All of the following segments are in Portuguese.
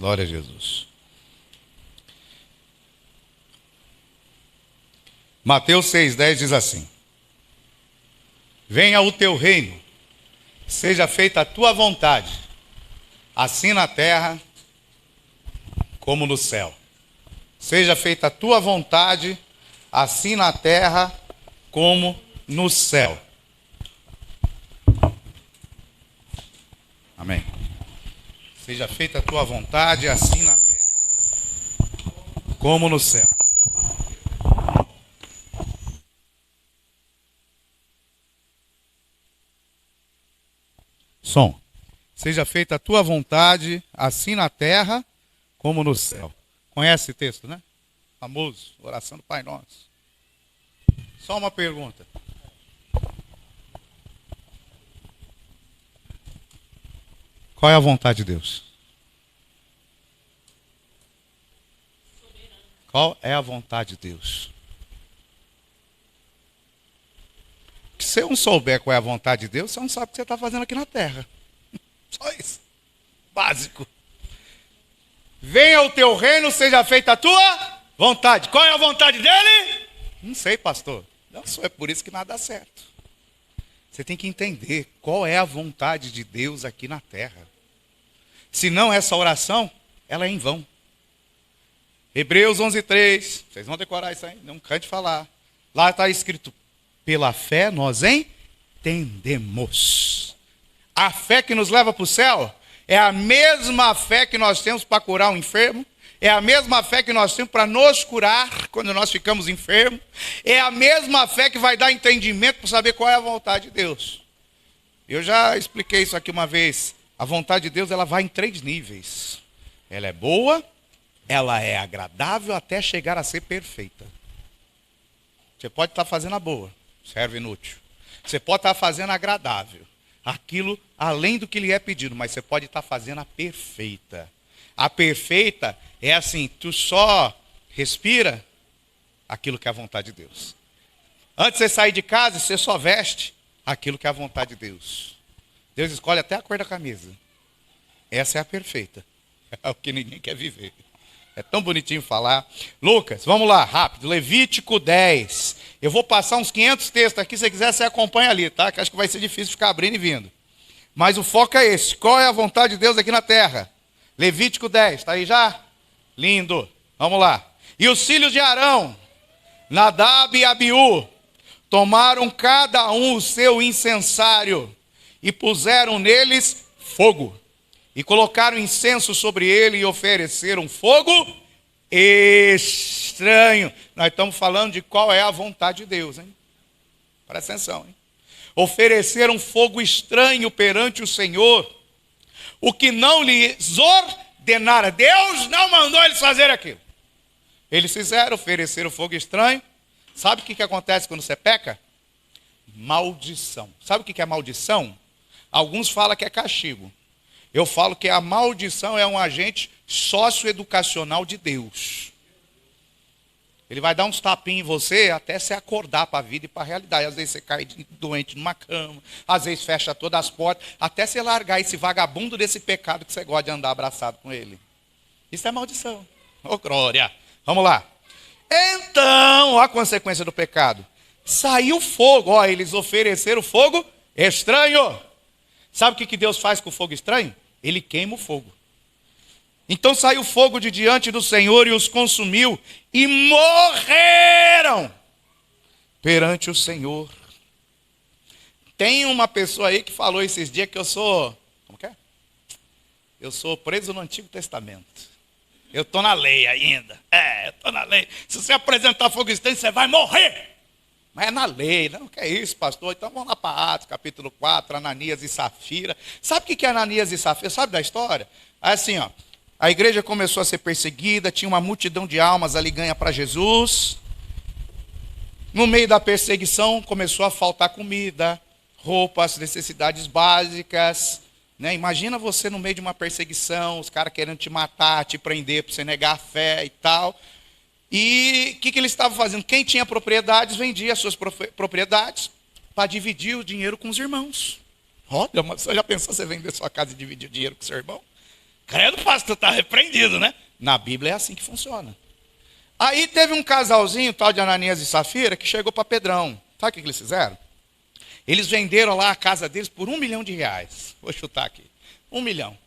Glória a Jesus. Mateus 6,10 diz assim: venha o teu reino, seja feita a tua vontade, assim na terra como no céu. Seja feita a tua vontade, assim na terra como no céu. Amém. Seja feita a tua vontade, assim na terra como no céu. Som. Seja feita a tua vontade, assim na terra como no céu. Conhece esse texto, né? Famoso, oração do Pai Nosso. Só uma pergunta. Qual é a vontade de Deus? Qual é a vontade de Deus? Se você não souber qual é a vontade de Deus, você não sabe o que você está fazendo aqui na terra. Só isso. Básico. Venha o teu reino, seja feita a tua vontade. Qual é a vontade dele? Não sei, pastor. Não sou, é por isso que nada dá certo. Você tem que entender qual é a vontade de Deus aqui na terra. Senão essa oração, ela é em vão. Hebreus 11:3. Vocês vão decorar isso aí, não cante falar. Lá está escrito: pela fé nós entendemos. A fé que nos leva para o céu é a mesma fé que nós temos para curar um enfermo. É a mesma fé que nós temos para nos curar quando nós ficamos enfermos. É a mesma fé que vai dar entendimento para saber qual é a vontade de Deus. Eu já expliquei isso aqui uma vez. A vontade de Deus, ela vai em 3 níveis. Ela é boa, ela é agradável até chegar a ser perfeita. Você pode estar fazendo a boa, serve inútil. Você pode estar fazendo agradável, aquilo além do que lhe é pedido, mas você pode estar fazendo a perfeita. A perfeita é assim, tu só respira aquilo que é a vontade de Deus. Antes de você sair de casa, você só veste aquilo que é a vontade de Deus. Deus escolhe até a cor da camisa. Essa é a perfeita. É o que ninguém quer viver. É tão bonitinho falar. Lucas, vamos lá, rápido. Levítico 10. Eu vou passar uns 500 textos aqui. Se você quiser, você acompanha ali, tá? Que acho que vai ser difícil ficar abrindo e vindo. Mas o foco é esse. Qual é a vontade de Deus aqui na terra? Levítico 10. Está aí já? Lindo. Vamos lá. E os filhos de Arão, Nadab e Abiú, tomaram cada um o seu incensário e puseram neles fogo. E colocaram incenso sobre ele e ofereceram fogo estranho. Nós estamos falando de qual é a vontade de Deus, hein? Presta atenção, hein? Ofereceram fogo estranho perante o Senhor, o que não lhes ordenara. Deus não mandou eles fazer aquilo. Eles fizeram, ofereceram fogo estranho. Sabe o que acontece quando você peca? Maldição. Sabe o que é maldição? Alguns falam que é castigo. Eu falo que a maldição é um agente socioeducacional de Deus. Ele vai dar uns tapinhos em você até você acordar para a vida e para a realidade. Às vezes você cai doente numa cama, às vezes fecha todas as portas, até você largar esse vagabundo desse pecado que você gosta de andar abraçado com ele. Isso é maldição. Ô, glória! Vamos lá. Então, a consequência do pecado. Saiu fogo. Ó, eles ofereceram fogo estranho. Sabe o que Deus faz com o fogo estranho? Ele queima o fogo. Então saiu fogo de diante do Senhor e os consumiu, e morreram perante o Senhor. Tem uma pessoa aí que falou esses dias que eu sou, como que é? Eu sou preso no Antigo Testamento. Eu estou na lei ainda. Eu estou na lei. Se você apresentar fogo estranho, você vai morrer. Mas é na lei, não, que é isso, pastor? Então vamos lá para Atos, capítulo 4, Ananias e Safira. Sabe o que é Ananias e Safira? Sabe da história? Assim, ó, a igreja começou a ser perseguida, tinha uma multidão de almas ali ganha para Jesus. No meio da perseguição começou a faltar comida, roupas, necessidades básicas. Né? Imagina você no meio de uma perseguição, os caras querendo te matar, te prender para você negar a fé e tal. E o que eles estavam fazendo? Quem tinha propriedades, vendia as suas propriedades para dividir o dinheiro com os irmãos. Olha, mas você já pensou você vender sua casa e dividir o dinheiro com seu irmão? Credo, pastor, está repreendido, né? Na Bíblia é assim que funciona. Aí teve um casalzinho, tal de Ananias e Safira, que chegou para Pedrão. Sabe o que eles fizeram? Eles venderam lá a casa deles por R$1 milhão. Vou chutar aqui. 1 milhão.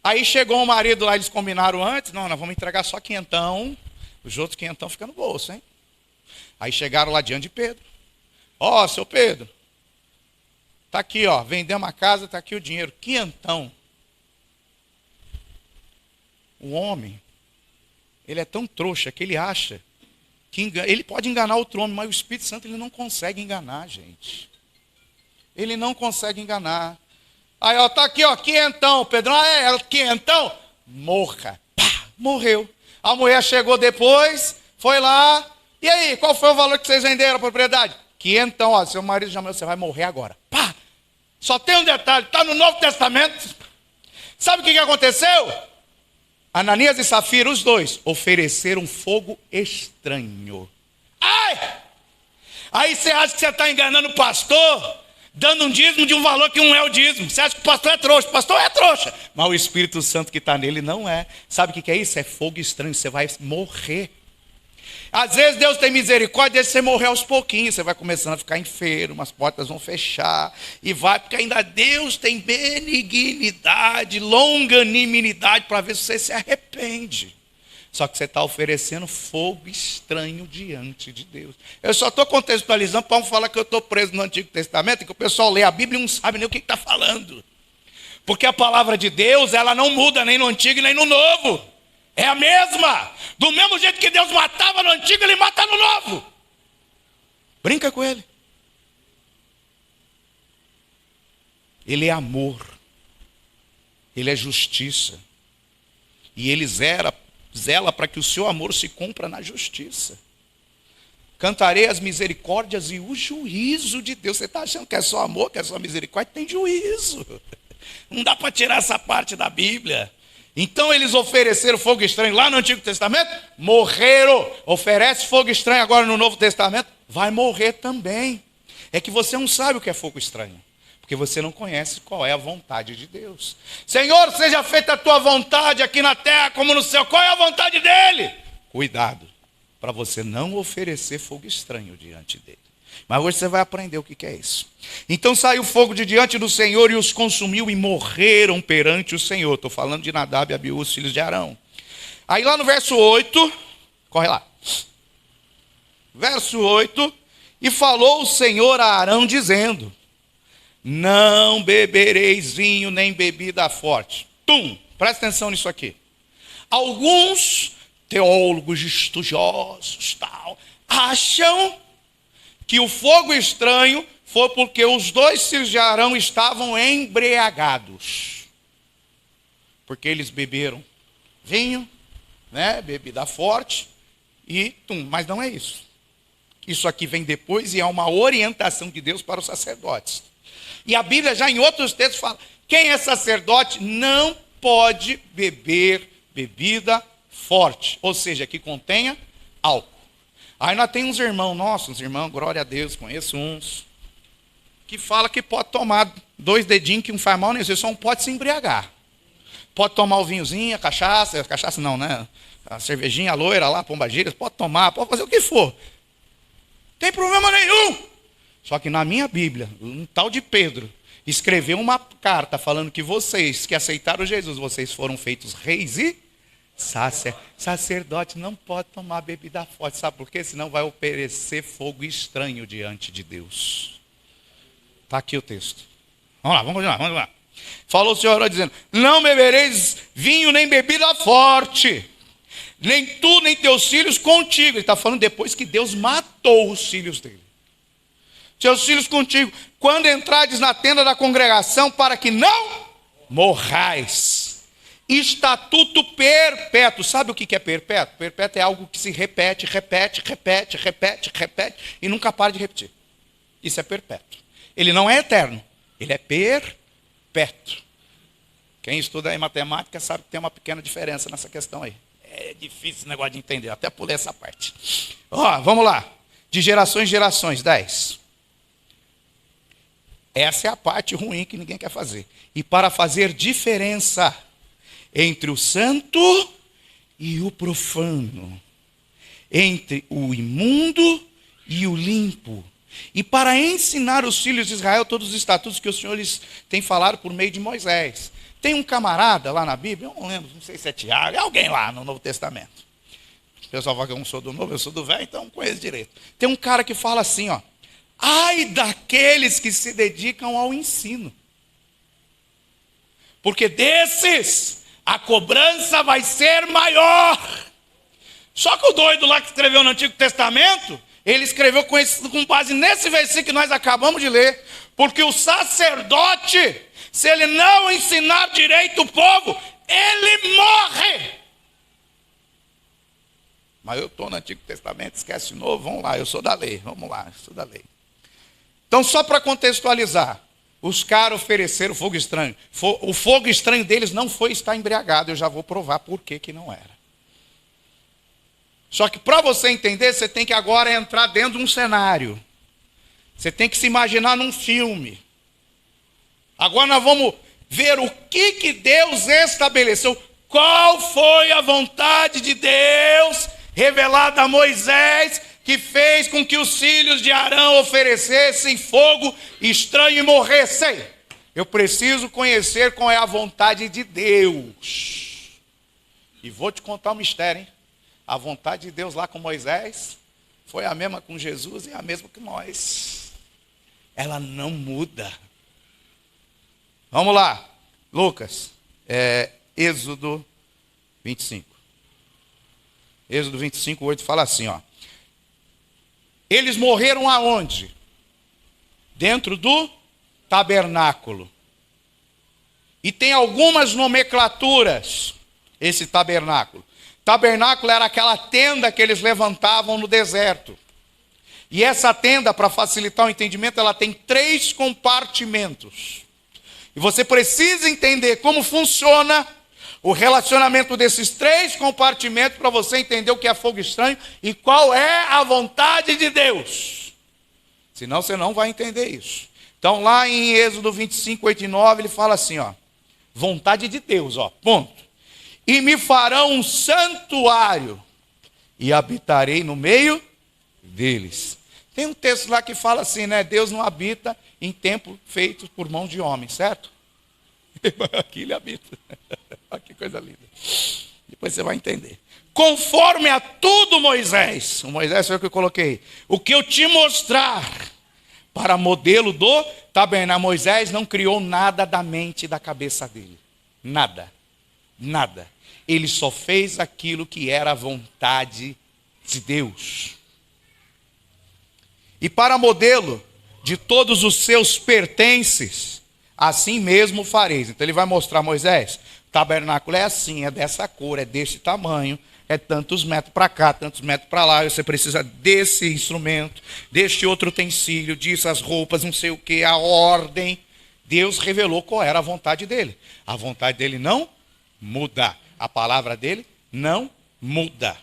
Aí chegou o marido lá, eles combinaram antes. Não, nós vamos entregar só quinhentão. Os outros quinhentão ficam no bolso, hein? Aí chegaram lá diante de Pedro. Ó, seu Pedro. Está aqui, ó. Vendemos a casa, está aqui o dinheiro. Quinhentão. O homem, ele é tão trouxa que ele acha que ele pode enganar outro homem, mas o Espírito Santo ele não consegue enganar, gente. Ele não consegue enganar. Aí, ó, tá aqui, ó, quinhentão. Pedrão, quinhentão? Morra. Pá, morreu. A mulher chegou depois, foi lá. E aí, qual foi o valor que vocês venderam a propriedade? Quinhentão, ó, seu marido já morreu, você vai morrer agora. Pá. Só tem um detalhe, está no Novo Testamento. Sabe o que aconteceu? Ananias e Safira, os dois, ofereceram fogo estranho. Ai! Aí você acha que você está enganando o pastor, dando um dízimo de um valor que não é o dízimo. Você acha que o pastor é trouxa? O pastor é trouxa. Mas o Espírito Santo que está nele não é. Sabe o que é isso? É fogo estranho, você vai morrer. Às vezes Deus tem misericórdia de você morrer aos pouquinhos. Você vai começando a ficar enfermo, as portas vão fechar. E vai, porque ainda Deus tem benignidade, longanimidade para ver se você se arrepende. Só que você está oferecendo fogo estranho diante de Deus. Eu só estou contextualizando para não falar que eu estou preso no Antigo Testamento, e que o pessoal lê a Bíblia e não sabe nem o que está falando. Porque a palavra de Deus, ela não muda nem no Antigo nem no Novo. É a mesma. Do mesmo jeito que Deus matava no Antigo, Ele mata no Novo. Brinca com Ele. Ele é amor. Ele é justiça. E Ele zela para que o seu amor se cumpra na justiça. Cantarei as misericórdias e o juízo de Deus. Você está achando que é só amor, que é só misericórdia? Tem juízo. Não dá para tirar essa parte da Bíblia. Então eles ofereceram fogo estranho lá no Antigo Testamento, morreram. Oferece fogo estranho agora no Novo Testamento, vai morrer também. É que você não sabe o que é fogo estranho, porque você não conhece qual é a vontade de Deus. Senhor, seja feita a tua vontade aqui na terra como no céu. Qual é a vontade dele? Cuidado, para você não oferecer fogo estranho diante dele. Mas hoje você vai aprender o que é isso. Então saiu fogo de diante do Senhor e os consumiu e morreram perante o Senhor. Estou falando de Nadab e Abiú, os filhos de Arão. Aí lá no verso 8, corre lá. Verso 8, e falou o Senhor a Arão dizendo, não bebereis vinho nem bebida forte. Presta atenção nisso aqui. Alguns teólogos estudiosos tal, acham que o fogo estranho foi porque os dois filhos de Arão estavam embriagados. Porque eles beberam vinho, né, bebida forte, mas não é isso. Isso aqui vem depois e é uma orientação de Deus para os sacerdotes. E a Bíblia já em outros textos fala, quem é sacerdote não pode beber bebida forte, ou seja, que contenha álcool. Aí nós temos uns irmãos nossos, glória a Deus, conheço uns, que fala que pode tomar 2 dedinhos que não faz mal nenhum, você só não pode se embriagar. Pode tomar o vinhozinho, a cachaça não, né? A cervejinha, a loira lá, pombagira, pode tomar, pode fazer o que for. Não tem problema nenhum. Só que na minha Bíblia, um tal de Pedro escreveu uma carta falando que vocês que aceitaram Jesus, vocês foram feitos reis e sacerdote não pode tomar bebida forte, sabe por quê? Senão vai oferecer fogo estranho diante de Deus. Está aqui o texto. Vamos lá. Falou o Senhor dizendo, não bebereis vinho nem bebida forte, nem tu nem teus filhos contigo. Ele está falando depois que Deus matou os filhos dele. Teus filhos contigo, quando entrardes na tenda da congregação, para que não morrais. Estatuto perpétuo. Sabe o que é perpétuo? Perpétuo é algo que se repete e nunca para de repetir. Isso é perpétuo. Ele não é eterno, ele é perpétuo. Quem estuda aí matemática sabe que tem uma pequena diferença nessa questão aí. É difícil esse negócio de entender, até pulei essa parte. Vamos lá. De gerações em gerações, 10. Essa é a parte ruim que ninguém quer fazer. E para fazer diferença entre o santo e o profano, entre o imundo e o limpo, e para ensinar os filhos de Israel todos os estatutos que o Senhor lhes tem falado por meio de Moisés. Tem um camarada lá na Bíblia, eu não lembro, não sei se é Tiago, é alguém lá no Novo Testamento. O pessoal fala que eu não sou do Novo, eu sou do Velho, então não conheço direito. Tem um cara que fala assim, ó: ai daqueles que se dedicam ao ensino, porque desses a cobrança vai ser maior. Só que o doido lá que escreveu no Antigo Testamento, ele escreveu com base nesse versículo que nós acabamos de ler, porque o sacerdote, se ele não ensinar direito o povo, ele morre. Mas eu estou no Antigo Testamento, esquece de novo, vamos lá, eu sou da lei, vamos lá, eu sou da lei. Então, só para contextualizar, os caras ofereceram fogo estranho. O fogo estranho deles não foi estar embriagado, eu já vou provar por que não era. Só que para você entender, você tem que agora entrar dentro de um cenário. Você tem que se imaginar num filme. Agora nós vamos ver o que Deus estabeleceu. Qual foi a vontade de Deus revelada a Moisés, que fez com que os filhos de Arão oferecessem fogo estranho e morressem? Eu preciso conhecer qual é a vontade de Deus. E vou te contar um mistério, hein? A vontade de Deus lá com Moisés foi a mesma com Jesus e a mesma que nós. Ela não muda. Vamos lá, Lucas, Êxodo 25. Êxodo 25, 8 fala assim, ó: eles morreram aonde? Dentro do tabernáculo. E tem algumas nomenclaturas esse tabernáculo. Tabernáculo era aquela tenda que eles levantavam no deserto. E essa tenda, para facilitar o entendimento, ela tem 3 compartimentos. E você precisa entender como funciona o relacionamento desses 3 compartimentos para você entender o que é fogo estranho e qual é a vontade de Deus. Senão você não vai entender isso. Então lá em Êxodo 25, 8 e 9, ele fala assim, ó: vontade de Deus, ó, ponto. E me farão um santuário, e habitarei no meio deles. Tem um texto lá que fala assim, né? Deus não habita em templo feito por mão de homem, certo? Aqui ele habita. Olha que coisa linda. Depois você vai entender. Conforme a tudo Moisés, o Moisés foi o que eu coloquei, o que eu te mostrar, para modelo do tabernáculo. Moisés não criou nada da mente e da cabeça dele. Nada. Nada. Ele só fez aquilo que era a vontade de Deus. E para modelo de todos os seus pertences, assim mesmo fareis. Então ele vai mostrar a Moisés: o tabernáculo é assim, é dessa cor, é desse tamanho, é tantos metros para cá, tantos metros para lá. Você precisa desse instrumento, deste outro utensílio, disso, as roupas, não sei o que, a ordem. Deus revelou qual era a vontade dele. A vontade dele não muda. A palavra dele não muda.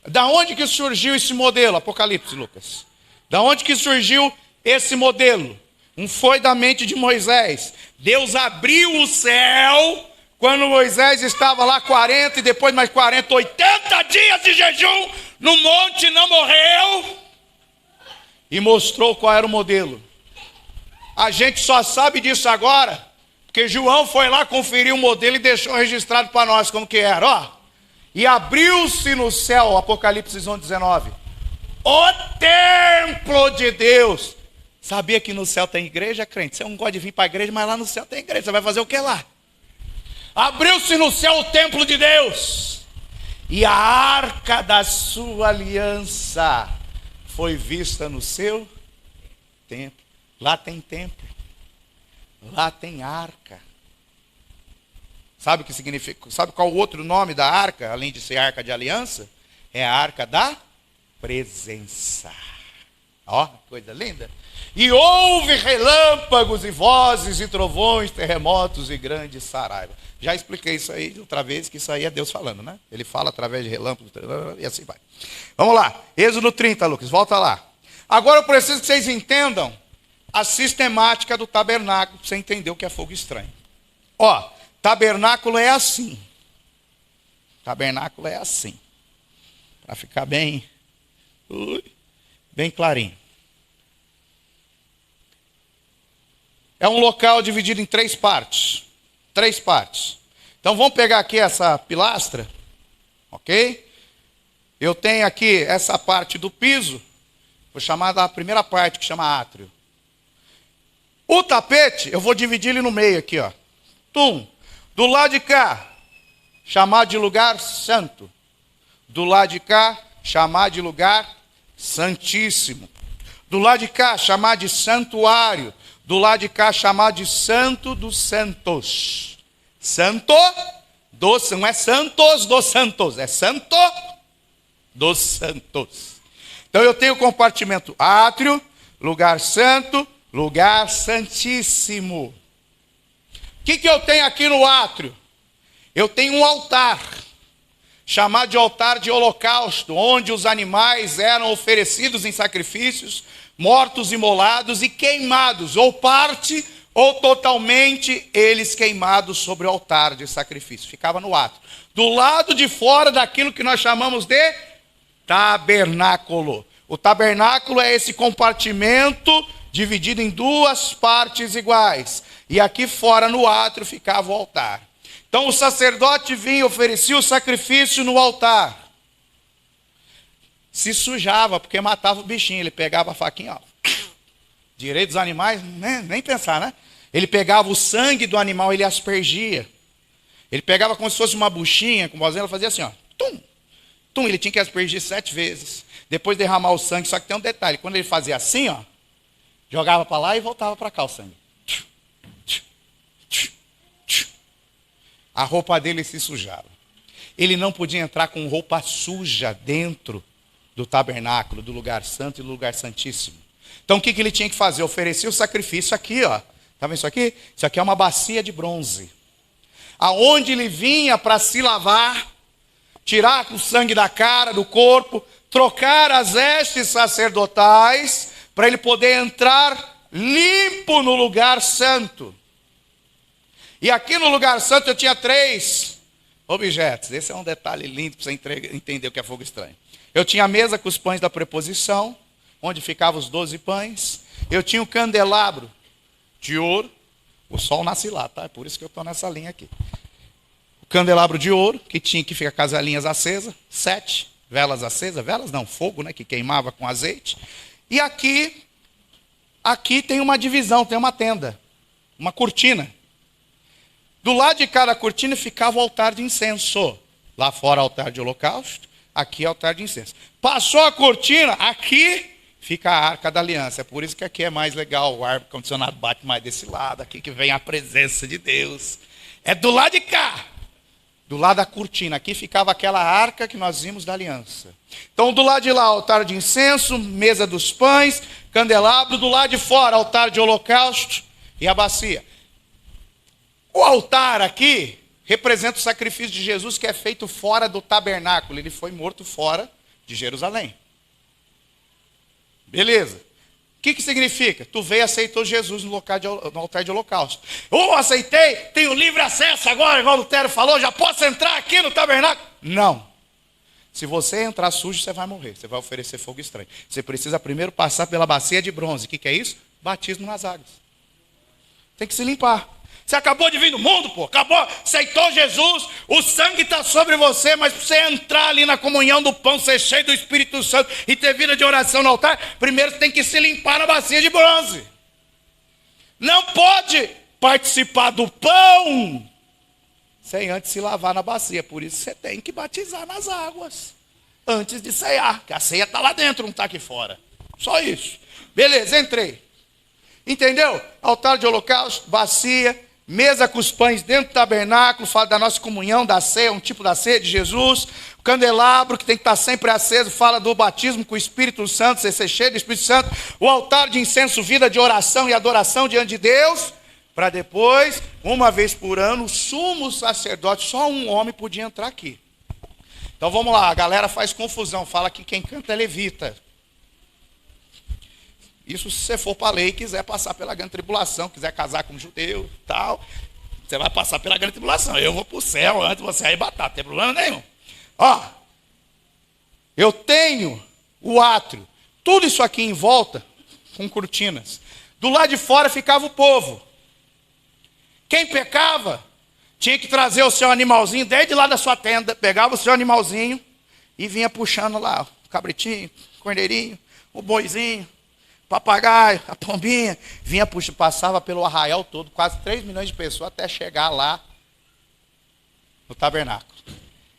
Da onde que surgiu esse modelo? Apocalipse, Lucas. Da onde que surgiu esse modelo? Não foi da mente de Moisés. Deus abriu o céu quando Moisés estava lá 40 e depois mais 40, 80 dias de jejum no monte, não morreu. E mostrou qual era o modelo. A gente só sabe disso agora porque João foi lá conferir o modelo e deixou registrado para nós como que era, ó. E abriu-se no céu, Apocalipse 11, 19, o templo de Deus. Sabia que no céu tem igreja, crente? Você não gosta de vir para a igreja, mas lá no céu tem igreja. Você vai fazer o que lá? Abriu-se no céu o templo de Deus. E a arca da sua aliança foi vista no seu templo. Lá tem templo. Lá tem arca. Sabe o que significa? Sabe qual o outro nome da arca, além de ser arca de aliança? É a arca da presença. Ó, coisa linda. E houve relâmpagos e vozes e trovões, terremotos e grandes saraiva. Já expliquei isso aí outra vez, que isso aí é Deus falando, né? Ele fala através de relâmpagos e assim vai. Vamos lá, Êxodo 30, Lucas, volta lá. Agora eu preciso que vocês entendam a sistemática do tabernáculo, para você entender o que é fogo estranho. Ó, tabernáculo é assim. Tabernáculo é assim. Para ficar bem clarinho. É um local dividido em 3 partes. 3 partes. Então vamos pegar aqui essa pilastra, ok? Eu tenho aqui essa parte do piso, vou chamar da primeira parte, que chama átrio. O tapete, eu vou dividir ele no meio aqui, ó. Do lado de cá, chamar de lugar santo. Do lado de cá, chamar de lugar santíssimo. Do lado de cá, chamar de santuário. Do lado de cá, chamar de santo dos santos. Santo dos, não é santos dos santos, é santo dos santos. Então eu tenho o compartimento átrio, lugar santo, lugar santíssimo. O que eu tenho aqui no átrio? Eu tenho um altar, chamado de altar de holocausto, onde os animais eram oferecidos em sacrifícios, mortos, imolados e queimados, ou parte ou totalmente eles queimados sobre o altar de sacrifício. Ficava no átrio. Do lado de fora daquilo que nós chamamos de tabernáculo. O tabernáculo é esse compartimento dividido em 2 partes iguais. E aqui fora no átrio ficava o altar. Então o sacerdote vinha e oferecia o sacrifício no altar. Se sujava, porque matava o bichinho. Ele pegava a faquinha, ó. Direito dos animais, né? Nem pensar, né? Ele pegava o sangue do animal, ele aspergia. Ele pegava como se fosse uma buchinha, com vozinha, ela fazia assim, ó. Tum, tum, ele tinha que aspergir 7 vezes. Depois derramar o sangue, só que tem um detalhe. Quando ele fazia assim, ó, jogava para lá e voltava para cá o sangue. A roupa dele se sujava. Ele não podia entrar com roupa suja dentro do tabernáculo, do lugar santo e do lugar santíssimo. Então o que ele tinha que fazer? Oferecer o sacrifício aqui, ó. Está vendo isso aqui? Isso aqui é uma bacia de bronze. Aonde ele vinha para se lavar, tirar o sangue da cara, do corpo, trocar as vestes sacerdotais, para ele poder entrar limpo no lugar santo. E aqui no lugar santo eu tinha 3 objetos. Esse é um detalhe lindo para você entender o que é fogo estranho. Eu tinha a mesa com os pães da preposição, onde ficavam os 12 pães. Eu tinha um candelabro de ouro. O sol nasce lá, tá? É por isso que eu estou nessa linha aqui. O candelabro de ouro, que tinha que ficar com as velinhas acesas. 7 velas acesas. Velas não, fogo, né? Que queimava com azeite. E aqui tem uma divisão, tem uma tenda. Uma cortina. Do lado de cada cortina ficava o altar de incenso. Lá fora, altar de holocausto. Aqui, altar de incenso. Passou a cortina, aqui fica a arca da aliança. É por isso que aqui é mais legal. O ar-condicionado bate mais desse lado. Aqui que vem a presença de Deus. É do lado de cá. Do lado da cortina. Aqui ficava aquela arca que nós vimos da aliança. Então, do lado de lá, altar de incenso, mesa dos pães, candelabro. Do lado de fora, altar de holocausto e a bacia. O altar aqui representa o sacrifício de Jesus que é feito fora do tabernáculo. Ele foi morto fora de Jerusalém. Beleza. O que significa? Tu veio e aceitou Jesus no altar de holocausto. Aceitei, tenho livre acesso agora, igual o Lutero falou, já posso entrar aqui no tabernáculo? Não. Se você entrar sujo, você vai morrer. Você vai oferecer fogo estranho. Você precisa primeiro passar pela bacia de bronze. O que é isso? Batismo nas águas. Tem que se limpar. Você acabou de vir do mundo, pô. Acabou, aceitou Jesus. O sangue está sobre você, mas para você entrar ali na comunhão do pão, ser cheio do Espírito Santo e ter vida de oração no altar, primeiro você tem que se limpar na bacia de bronze. Não pode participar do pão sem antes se lavar na bacia. Por isso você tem que batizar nas águas antes de ceiar, que a ceia está lá dentro, não está aqui fora. Só isso. Beleza, entrei. Entendeu? Altar de holocausto, bacia, mesa com os pães dentro do tabernáculo, fala da nossa comunhão, da ceia, um tipo da ceia de Jesus. O candelabro, que tem que estar sempre aceso, fala do batismo com o Espírito Santo, você ser cheio do Espírito Santo. O altar de incenso, vida de oração e adoração diante de Deus. Para depois, uma vez por ano, o sumo sacerdote, só um homem podia entrar aqui. Então vamos lá, a galera faz confusão, fala que quem canta é levita. Isso se você for para a lei e quiser passar pela grande tribulação, quiser casar com um judeu, tal. Você vai passar pela grande tribulação. Eu vou para o céu antes de você arrebatar, não tem problema nenhum. Ó, eu tenho o átrio, tudo isso aqui em volta, com cortinas. Do lado de fora ficava o povo. Quem pecava, tinha que trazer o seu animalzinho desde lá da sua tenda, pegava o seu animalzinho e vinha puxando lá, o cabritinho, o corneirinho, o boizinho, o papagaio, a pombinha, vinha puxando, passava pelo arraial todo, quase 3 milhões de pessoas, até chegar lá no tabernáculo.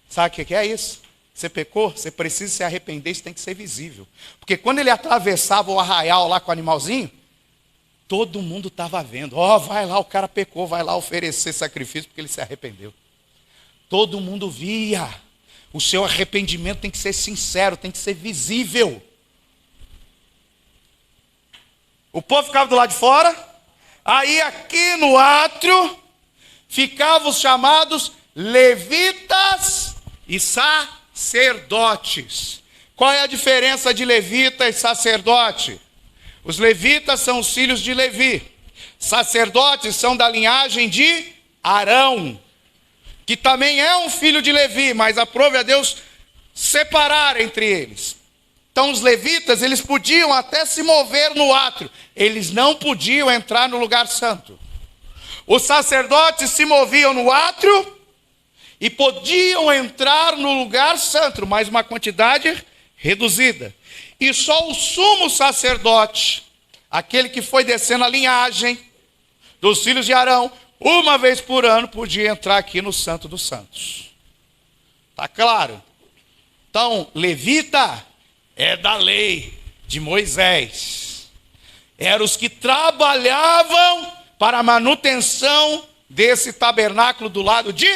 Sabe o que é isso? Você pecou, você precisa se arrepender, isso tem que ser visível. Porque quando ele atravessava o arraial lá com o animalzinho, todo mundo estava vendo. Ó, vai lá, o cara pecou, vai lá oferecer sacrifício porque ele se arrependeu. Todo mundo via. O seu arrependimento tem que ser sincero, tem que ser visível. O povo ficava do lado de fora. Aí aqui no átrio ficavam os chamados levitas e sacerdotes. Qual é a diferença de levita e sacerdote? Os levitas são os filhos de Levi. Sacerdotes são da linhagem de Arão, que também é um filho de Levi, mas aprove a Deus separar entre eles. Então os levitas, eles podiam até se mover no átrio, eles não podiam entrar no lugar santo. Os sacerdotes se moviam no átrio e podiam entrar no lugar santo, mas uma quantidade reduzida. E só o sumo sacerdote, aquele que foi descendo a linhagem dos filhos de Arão, uma vez por ano podia entrar aqui no Santo dos Santos. Está claro? Então, levita é da lei de Moisés. Eram os que trabalhavam para a manutenção desse tabernáculo do lado de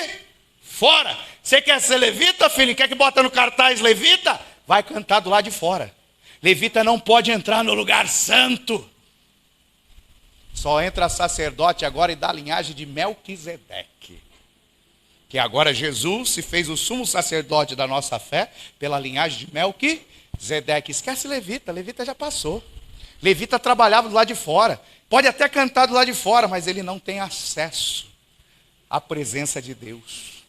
fora. Você quer ser levita, filho? Quer que bota no cartaz levita? Vai cantar do lado de fora. Levita não pode entrar no lugar santo. Só entra sacerdote agora e da linhagem de Melquisedeque. Que agora Jesus se fez o sumo sacerdote da nossa fé pela linhagem de Melquisedeque. Esquece levita, levita já passou. Levita trabalhava do lado de fora. Pode até cantar do lado de fora, mas ele não tem acesso à presença de Deus.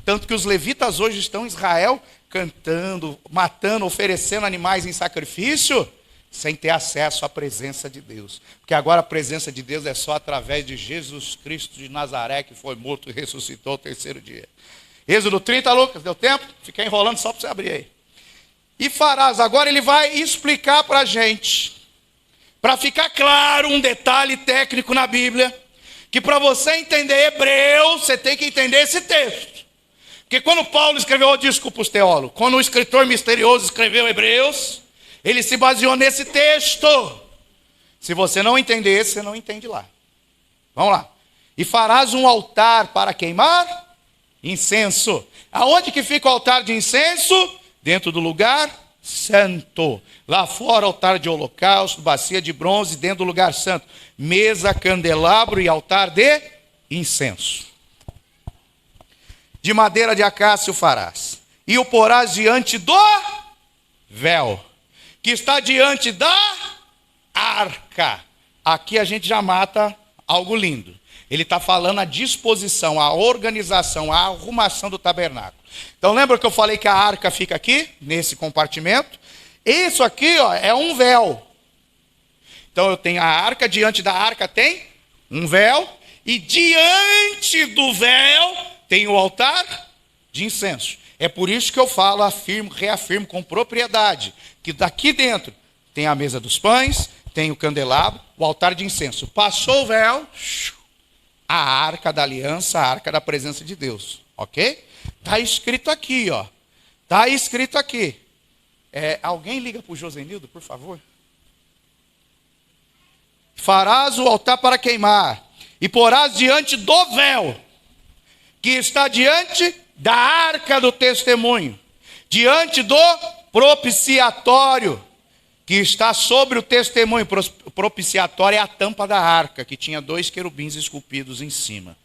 Tanto que os levitas hoje estão em Israel cantando, matando, oferecendo animais em sacrifício, sem ter acesso à presença de Deus. Porque agora a presença de Deus é só através de Jesus Cristo de Nazaré, que foi morto e ressuscitou ao 3º dia. Êxodo 30, Lucas, deu tempo? Fiquei enrolando só para você abrir aí. E farás, agora ele vai explicar para a gente, para ficar claro um detalhe técnico na Bíblia, que para você entender Hebreus, você tem que entender esse texto. Porque quando Paulo escreveu, desculpa os teólogos, quando o escritor misterioso escreveu Hebreus, ele se baseou nesse texto. Se você não entender esse, você não entende lá. Vamos lá. E farás um altar para queimar incenso. Aonde que fica o altar de incenso? Dentro do lugar santo. Lá fora, altar de holocausto, bacia de bronze, dentro do lugar santo. Mesa, candelabro e altar de incenso. De madeira de acácio farás, e o porás diante do véu, que está diante da arca. Aqui a gente já mata algo lindo. Ele está falando a disposição, a organização, a arrumação do tabernáculo. Então lembra que eu falei que a arca fica aqui, nesse compartimento? Isso aqui, ó, é um véu. Então eu tenho a arca, diante da arca tem um véu, e diante do véu tem o altar de incenso. É por isso que eu falo, afirmo, reafirmo com propriedade, que daqui dentro tem a mesa dos pães, tem o candelabro, o altar de incenso. Passou o véu, a arca da aliança, a arca da presença de Deus. Ok? Está escrito aqui, ó. Está escrito aqui. Alguém liga para o Josenildo, por favor? Farás o altar para queimar, e porás diante do véu, que está diante da arca do testemunho, diante do propiciatório, que está sobre o testemunho. O propiciatório é a tampa da arca, que tinha 2 querubins esculpidos em cima.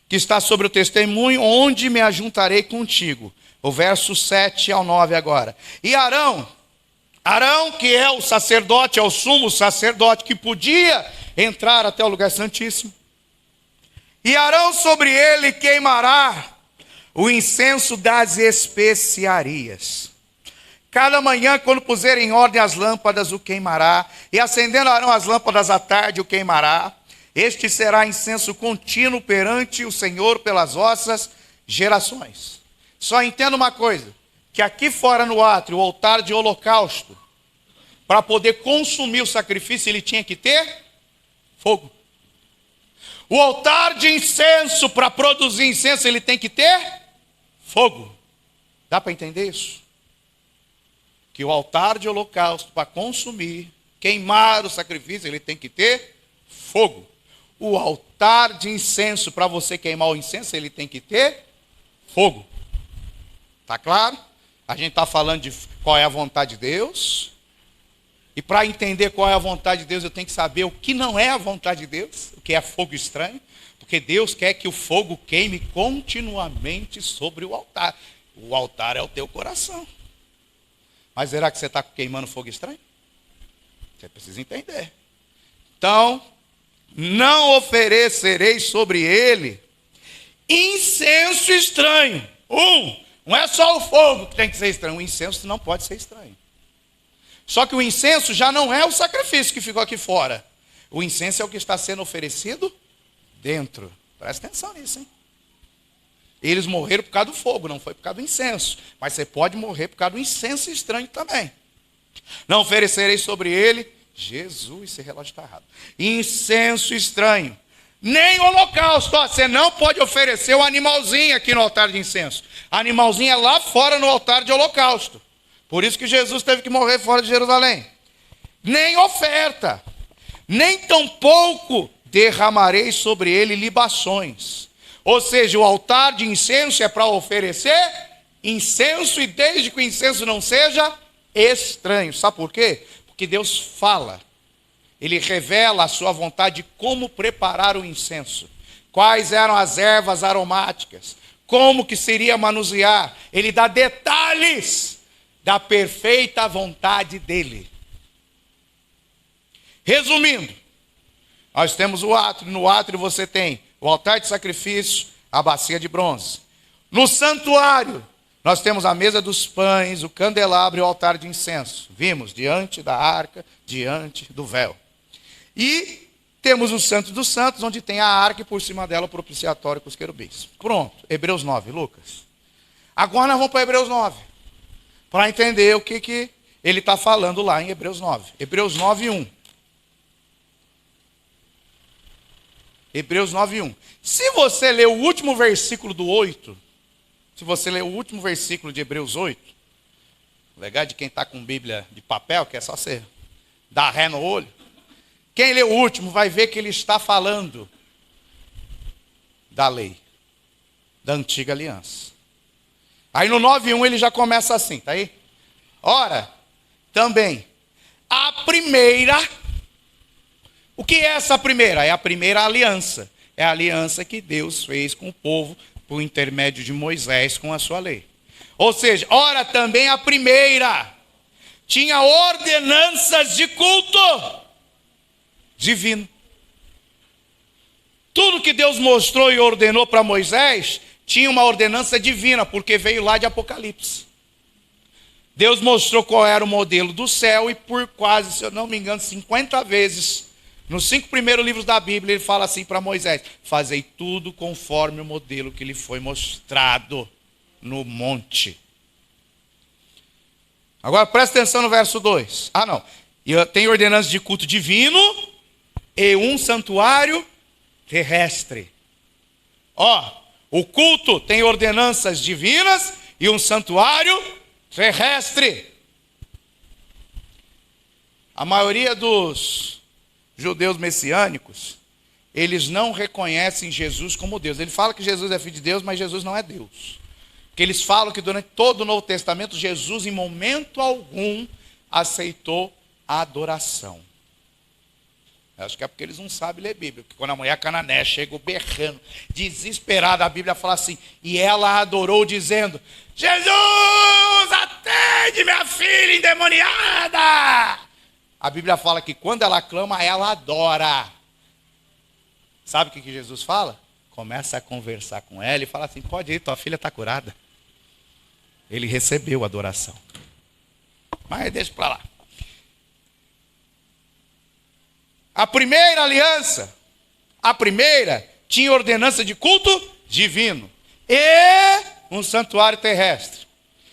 Que está sobre o testemunho, onde me ajuntarei contigo. O verso 7 ao 9 agora. E Arão Arão, que é o sacerdote, é o sumo sacerdote, que podia entrar até o lugar santíssimo. E Arão sobre ele queimará o incenso das especiarias. Cada manhã, quando puser em ordem as lâmpadas, o queimará. E acendendo Arão as lâmpadas à tarde, o queimará. Este será incenso contínuo perante o Senhor pelas vossas gerações. Só entenda uma coisa, que aqui fora no átrio, o altar de holocausto, para poder consumir o sacrifício, ele tinha que ter fogo. O altar de incenso, para produzir incenso, ele tem que ter fogo. Dá para entender isso? Que o altar de holocausto, para consumir, queimar o sacrifício, ele tem que ter fogo. O altar de incenso, para você queimar o incenso, ele tem que ter fogo. Tá claro? A gente está falando de qual é a vontade de Deus. E para entender qual é a vontade de Deus, eu tenho que saber o que não é a vontade de Deus, o que é fogo estranho. Porque Deus quer que o fogo queime continuamente sobre o altar. O altar é o teu coração. Mas será que você está queimando fogo estranho? Você precisa entender. Então, não oferecereis sobre ele incenso estranho. Não é só o fogo que tem que ser estranho. O incenso não pode ser estranho. Só que o incenso já não é o sacrifício que ficou aqui fora. O incenso é o que está sendo oferecido dentro. Presta atenção nisso, hein? Eles morreram por causa do fogo, não foi por causa do incenso. Mas você pode morrer por causa do incenso estranho também. Não oferecereis sobre ele, Jesus, esse relógio está errado. Incenso estranho. Nem holocausto. Você não pode oferecer o animalzinho aqui no altar de incenso. Animalzinho é lá fora no altar de holocausto. Por isso que Jesus teve que morrer fora de Jerusalém. Nem oferta, nem tampouco derramarei sobre ele libações. Ou seja, o altar de incenso é para oferecer incenso, e desde que o incenso não seja estranho. Sabe por quê? Porque Deus fala. Ele revela a sua vontade de como preparar o incenso. Quais eram as ervas aromáticas. Como que seria manusear. Ele dá detalhes da perfeita vontade dele. Resumindo, nós temos o átrio. No átrio você tem o altar de sacrifício, a bacia de bronze. No santuário, nós temos a mesa dos pães, o candelabro e o altar de incenso. Vimos, diante da arca, diante do véu. E temos o Santo dos Santos, onde tem a arca e por cima dela o propiciatório com os querubins. Pronto, Hebreus 9, Lucas. Agora nós vamos para Hebreus 9. Para entender o que ele está falando lá em Hebreus 9. Hebreus 9, 1. Hebreus 9, 1. Se você ler o último versículo do 8, se você ler o último versículo de Hebreus 8, legal de quem está com Bíblia de papel, que é só você dar ré no olho. Quem lê o último vai ver que ele está falando da lei, da antiga aliança. Aí no 9:1 ele já começa assim, tá aí? Ora, também, a primeira, o que é essa primeira? É a primeira aliança. É a aliança que Deus fez com o povo por intermédio de Moisés com a sua lei. Ou seja, ora também a primeira tinha ordenanças de culto divino. Tudo que Deus mostrou e ordenou para Moisés tinha uma ordenança divina, porque veio lá de Apocalipse. Deus mostrou qual era o modelo do céu e por quase, se eu não me engano, 50 vezes, nos 5 primeiros livros da Bíblia, ele fala assim para Moisés: fazei tudo conforme o modelo que lhe foi mostrado no monte. Agora presta atenção no verso 2. Tem ordenança de culto divino e um santuário terrestre. O culto tem ordenanças divinas e um santuário terrestre. A maioria dos judeus messiânicos, eles não reconhecem Jesus como Deus. Ele fala que Jesus é filho de Deus, mas Jesus não é Deus. Porque eles falam que durante todo o Novo Testamento, Jesus em momento algum aceitou a adoração. Acho que é porque eles não sabem ler Bíblia. Porque quando a mulher cananeia chegou berrando, desesperada, a Bíblia fala assim: e ela adorou dizendo: Jesus, a atende minha filha endemoniada. A Bíblia fala que quando ela clama, ela adora. Sabe o que Jesus fala? Começa a conversar com ela e fala assim, pode ir, tua filha está curada. Ele recebeu a adoração. Mas deixa para lá. A primeira aliança, tinha ordenança de culto divino e um santuário terrestre.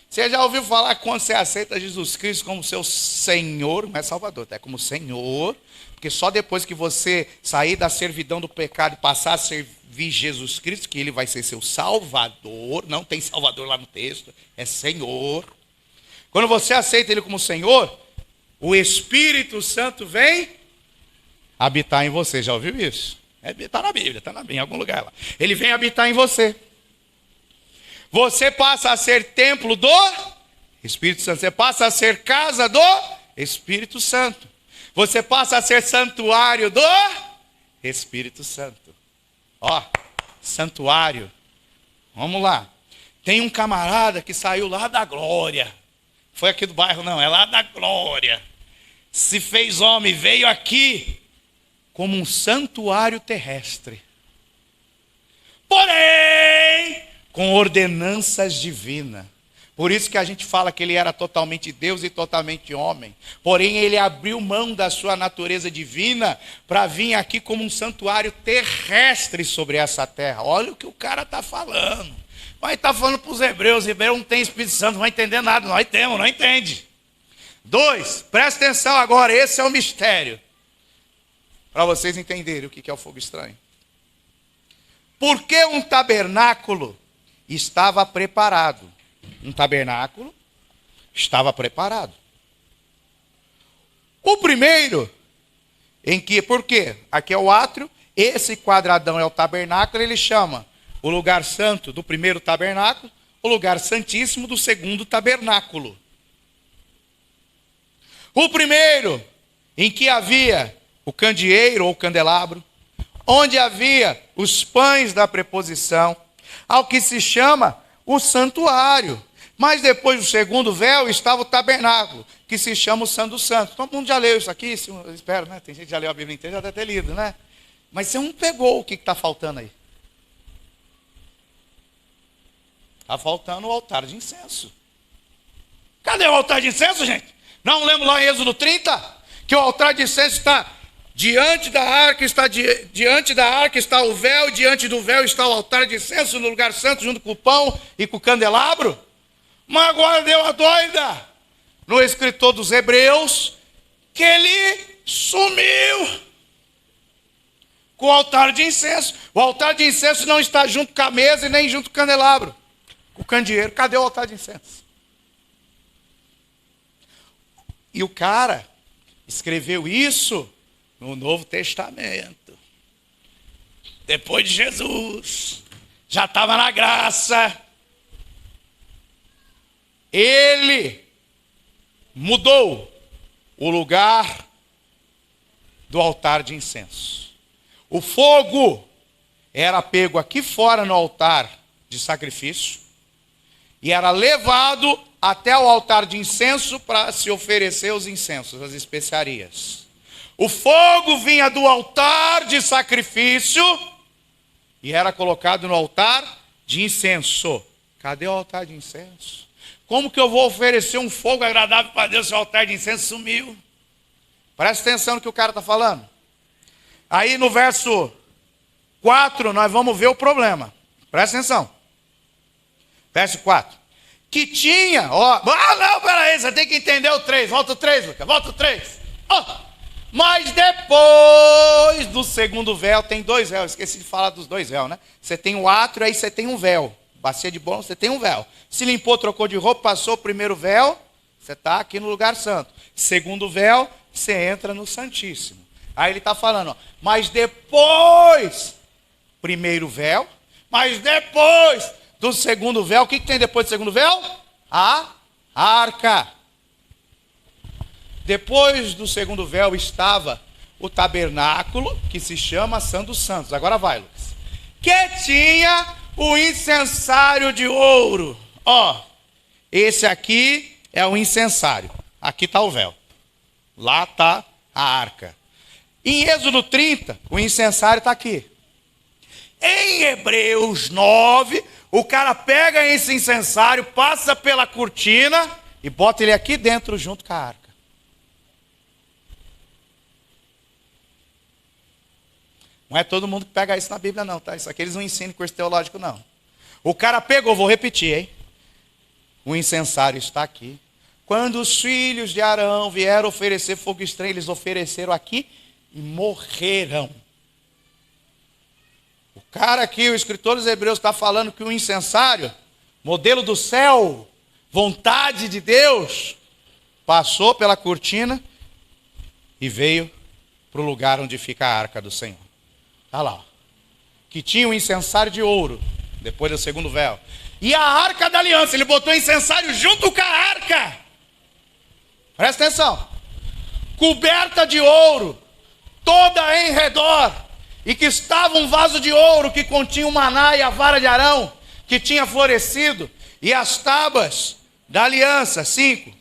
Você já ouviu falar que quando você aceita Jesus Cristo como seu Senhor, não é Salvador, é como Senhor, porque só depois que você sair da servidão do pecado e passar a servir Jesus Cristo, que ele vai ser seu Salvador, não tem Salvador lá no texto, é Senhor. Quando você aceita ele como Senhor, o Espírito Santo vem habitar em você. Já ouviu isso? Está na Bíblia, está em algum lugar lá. Ele vem habitar em você. Você passa a ser templo do Espírito Santo. Você passa a ser casa do Espírito Santo. Você passa a ser santuário do Espírito Santo. Ó, santuário. Vamos lá. Tem um camarada que saiu lá da glória. Foi aqui do bairro, não, é lá da glória. Se fez homem, veio aqui como um santuário terrestre. Porém, com ordenanças divinas. Por isso que a gente fala que ele era totalmente Deus e totalmente homem. Porém, ele abriu mão da sua natureza divina para vir aqui como um santuário terrestre sobre essa terra. Olha o que o cara está falando. Mas está falando para os hebreus. Os hebreus não têm Espírito Santo, não vai entender nada. Nós temos, não entende. 2, presta atenção agora, esse é o mistério. Para vocês entenderem o que é o fogo estranho. Por que um tabernáculo estava preparado? Um tabernáculo estava preparado. O primeiro, por quê? Aqui é o átrio, esse quadradão é o tabernáculo, ele chama o lugar santo do primeiro tabernáculo, o lugar santíssimo do segundo tabernáculo. O primeiro, em que havia o candeeiro ou candelabro, onde havia os pães da preposição, ao que se chama o santuário. Mas depois do segundo véu estava o tabernáculo, que se chama o Santo dos Santos. Todo mundo já leu isso aqui? Eu espero, né? Tem gente que já leu a Bíblia inteira, já deve ter lido, né? Mas você não pegou o que está faltando aí. Está faltando o altar de incenso. Cadê o altar de incenso, gente? Não lembro lá em Êxodo 30? Que o altar de incenso está diante da arca, diante da arca está o véu, diante do véu está o altar de incenso no lugar santo, junto com o pão e com o candelabro. Mas agora deu a doida no escritor dos Hebreus, que ele sumiu com o altar de incenso. O altar de incenso não está junto com a mesa e nem junto com o candelabro, com o candeeiro. Cadê o altar de incenso? E o cara escreveu isso no Novo Testamento. Depois de Jesus. Já estava na graça. Ele mudou o lugar do altar de incenso. O fogo era pego aqui fora no altar de sacrifício e era levado até o altar de incenso para se oferecer os incensos, as especiarias. O fogo vinha do altar de sacrifício e era colocado no altar de incenso. Cadê o altar de incenso? Como que eu vou oferecer um fogo agradável para Deus se o altar de incenso sumiu? Presta atenção no que o cara está falando. Aí no verso 4 nós vamos ver o problema. Presta atenção. Verso 4. Que tinha, não, peraí, você tem que entender o 3. Volta o 3, Lucas, volta o 3. Mas depois do segundo véu, tem 2 véus, esqueci de falar dos 2 véus, né? Você tem o átrio, aí você tem um véu. Bacia de bronze, você tem um véu. Se limpou, trocou de roupa, passou o primeiro véu, você está aqui no lugar santo. Segundo véu, você entra no Santíssimo. Aí ele está falando, mas depois, primeiro véu, mas depois do segundo véu, o que tem depois do segundo véu? A arca. Depois do segundo véu estava o tabernáculo, que se chama Santo dos Santos. Agora vai, Lucas. Que tinha o incensário de ouro. Esse aqui é o incensário. Aqui está o véu. Lá está a arca. Em Êxodo 30, o incensário está aqui. Em Hebreus 9, o cara pega esse incensário, passa pela cortina e bota ele aqui dentro junto com a arca. Não é todo mundo que pega isso na Bíblia não, tá? Isso aqui eles não ensinam em curso teológico não. O cara pegou, vou repetir, hein? O incensário está aqui. Quando os filhos de Arão vieram oferecer fogo estranho, eles ofereceram aqui e morreram. O cara aqui, o escritor dos Hebreus, está falando que o incensário, modelo do céu, vontade de Deus, passou pela cortina e veio para o lugar onde fica a arca do Senhor. Está lá. Que tinha um incensário de ouro, depois do segundo véu. E a arca da aliança, ele botou o incensário junto com a arca. Presta atenção. Coberta de ouro, toda em redor. E que estava um vaso de ouro que continha o maná e a vara de Arão, que tinha florescido. E as tábuas da aliança, 5.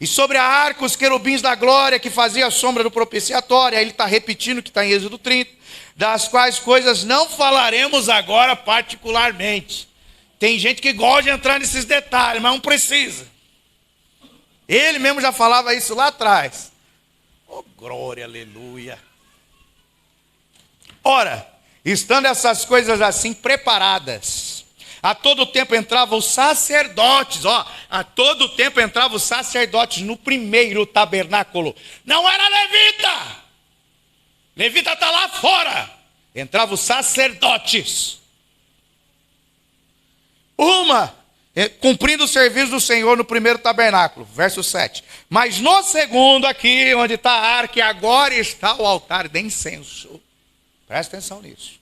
E sobre a arca os querubins da glória, que fazia a sombra do propiciatório. Aí ele está repetindo o que está em Êxodo 30. Das quais coisas não falaremos agora particularmente. Tem gente que gosta de entrar nesses detalhes, mas não precisa. Ele mesmo já falava isso lá atrás. Oh, glória, aleluia. Ora, estando essas coisas assim preparadas, a todo tempo entravam os sacerdotes, a todo tempo entravam os sacerdotes no primeiro tabernáculo. Não era levita. Levita está lá fora. Entravam os sacerdotes. Cumprindo o serviço do Senhor no primeiro tabernáculo, verso 7. Mas no segundo aqui, onde está a arca, agora está o altar de incenso. Presta atenção nisso.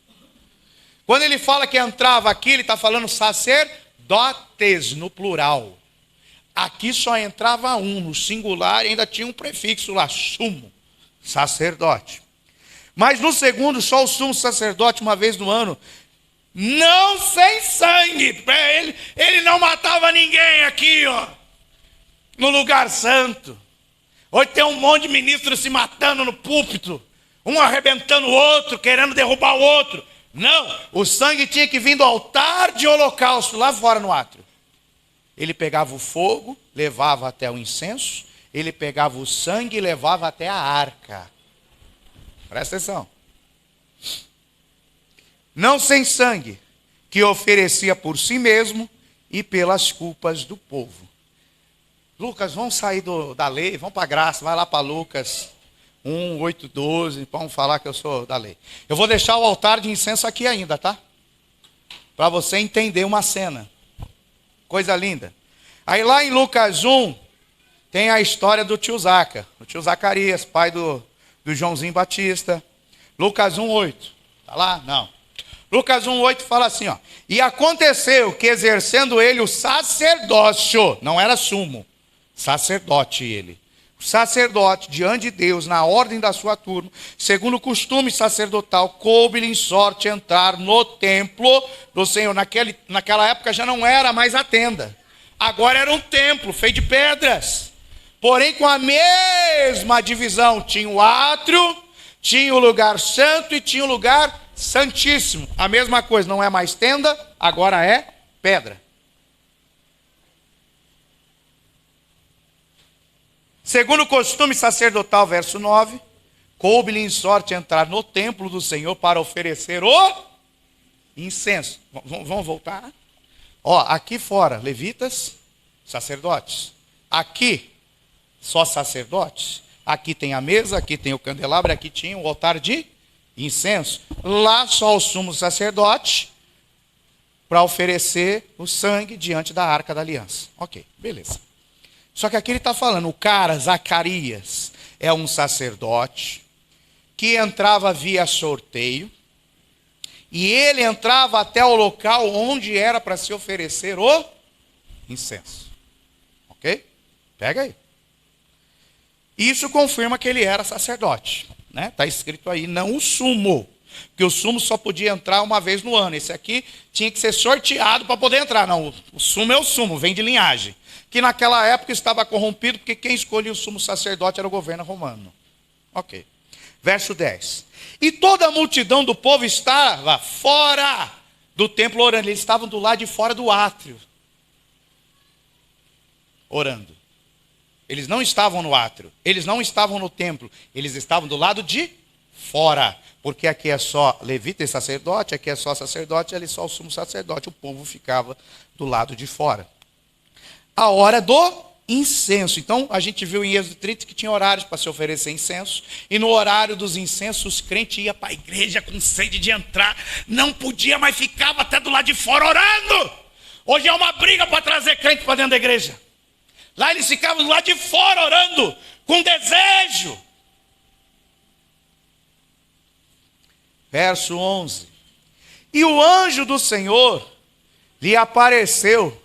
Quando ele fala que entrava aqui, ele está falando sacerdotes no plural. Aqui só entrava um, no singular, e ainda tinha um prefixo lá, sumo, sacerdote. Mas no segundo, só o sumo sacerdote, uma vez no ano, não sem sangue. Ele não matava ninguém aqui, no lugar santo. Hoje tem um monte de ministros se matando no púlpito, um arrebentando o outro, querendo derrubar o outro. Não, o sangue tinha que vir do altar de holocausto, lá fora no átrio. Ele pegava o fogo, levava até o incenso, ele pegava o sangue e levava até a arca. Presta atenção. Não sem sangue, que oferecia por si mesmo e pelas culpas do povo. Lucas, vamos sair da lei, vamos para a graça, vai lá para Lucas 1, 8, 12, vamos falar que eu sou da lei. Eu vou deixar o altar de incenso aqui ainda, tá? Para você entender uma cena. Coisa linda. Aí lá em Lucas 1, tem a história do tio Zaca, o tio Zacarias, pai do Joãozinho Batista. Lucas 1, 8. Está lá? Não. Lucas 1, 8 fala assim, E aconteceu que exercendo ele o sacerdócio, não era sumo, sacerdote ele. O sacerdote diante de Deus, na ordem da sua turma, segundo o costume sacerdotal, coube-lhe em sorte entrar no templo do Senhor. Naquela época já não era mais a tenda. Agora era um templo feito de pedras. Porém, com a mesma divisão, tinha o átrio, tinha o lugar santo e tinha o lugar santíssimo. A mesma coisa, não é mais tenda, agora é pedra. Segundo o costume sacerdotal, verso 9, coube-lhe em sorte entrar no templo do Senhor para oferecer o incenso. Vamos voltar? Aqui fora, levitas, sacerdotes. Aqui, só sacerdotes. Aqui tem a mesa, aqui tem o candelabro, aqui tinha o altar de incenso. Lá só o sumo sacerdote para oferecer o sangue diante da arca da aliança. Ok, beleza. Só que aqui ele está falando, o cara, Zacarias, é um sacerdote que entrava via sorteio e ele entrava até o local onde era para se oferecer o incenso. Ok? Pega aí. Isso confirma que ele era sacerdote. Está escrito aí, não o sumo. Porque o sumo só podia entrar uma vez no ano. Esse aqui tinha que ser sorteado para poder entrar. Não, o sumo é o sumo, vem de linhagem. Que naquela época estava corrompido, porque quem escolhia o sumo sacerdote era o governo romano. Ok. Verso 10. E toda a multidão do povo estava fora do templo orando. Eles estavam do lado de fora do átrio, orando. Eles não estavam no átrio, eles não estavam no templo, eles estavam do lado de fora. Porque aqui é só levita e sacerdote, aqui é só sacerdote, ali só o sumo sacerdote. O povo ficava do lado de fora. A hora do incenso. Então, a gente viu em Êxodo 30 que tinha horários para se oferecer incenso. E no horário dos incensos, os crentes iam para a igreja com sede de entrar. Não podia, mas ficava até do lado de fora orando. Hoje é uma briga para trazer crente para dentro da igreja. Lá eles ficavam do lado de fora orando, com desejo. Verso 11. E o anjo do Senhor lhe apareceu,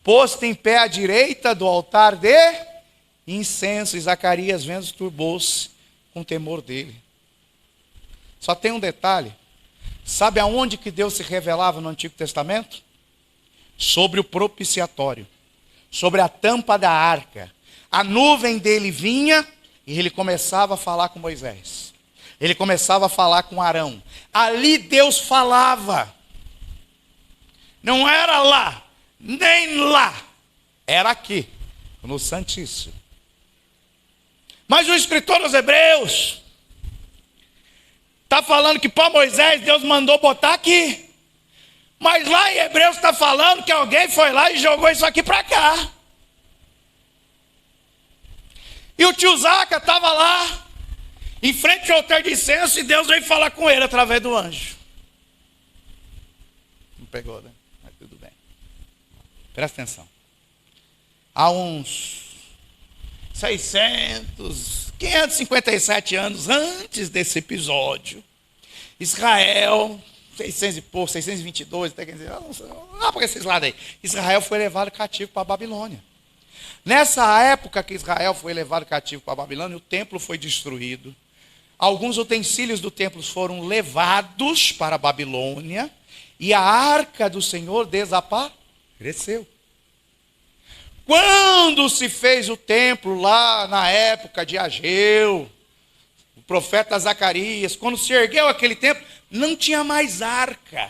posto em pé à direita do altar de incenso. E Zacarias, vendo, turbou-se com o temor dele. Só tem um detalhe. Sabe aonde que Deus se revelava no Antigo Testamento? Sobre o propiciatório. Sobre a tampa da arca. A nuvem dele vinha e ele começava a falar com Moisés. Ele começava a falar com Arão. Ali Deus falava. Não era lá, nem lá. Era aqui, no Santíssimo. Mas o escritor aos Hebreus está falando que para Moisés Deus mandou botar aqui. Mas lá em Hebreus está falando que alguém foi lá e jogou isso aqui para cá. E o tio Zaca estava lá, em frente ao altar de incenso, e Deus veio falar com ele através do anjo. Não pegou, né? Mas tudo bem. Presta atenção. Há uns 557 anos antes desse episódio, Israel, 600 e pouco, 622, até quer dizer, lá para esses lados aí, Israel foi levado cativo para a Babilônia. Nessa época que Israel foi levado cativo para a Babilônia, o templo foi destruído. Alguns utensílios do templo foram levados para a Babilônia e a arca do Senhor desapareceu. Quando se fez o templo lá na época de Ageu, o profeta Zacarias, quando se ergueu aquele templo, não tinha mais arca.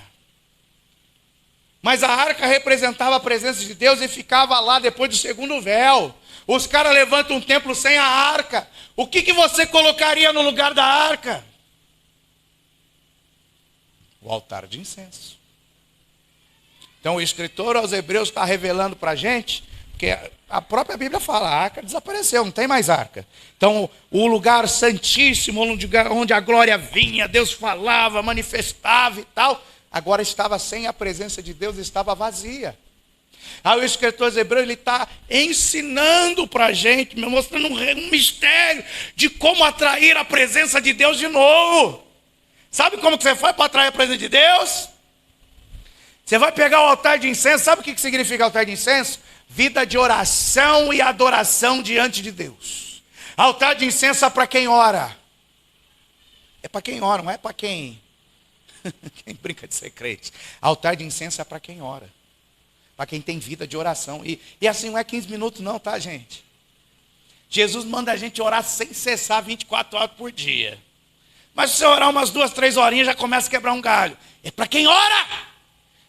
Mas a arca representava a presença de Deus e ficava lá depois do segundo véu. Os caras levantam um templo sem a arca. O que você colocaria no lugar da arca? O altar de incenso. Então o escritor aos Hebreus está revelando para a gente, que a própria Bíblia fala, a arca desapareceu, não tem mais arca. Então o lugar santíssimo, onde a glória vinha, Deus falava, manifestava e tal, agora estava sem a presença de Deus, estava vazia. Aí o escritor aos Hebreus, ele está ensinando para a gente, mostrando um mistério de como atrair a presença de Deus de novo. Sabe como que você faz para atrair a presença de Deus? Você vai pegar o altar de incenso, sabe o que significa altar de incenso? Vida de oração e adoração diante de Deus. Altar de incenso é para quem ora. É para quem ora, não é para quem brinca de ser crente. Altar de incenso é para quem ora. Para quem tem vida de oração. E assim não é 15 minutos não, tá, gente? Jesus manda a gente orar sem cessar 24 horas por dia. Mas se você orar umas 2, 3 horinhas, já começa a quebrar um galho. É para quem ora.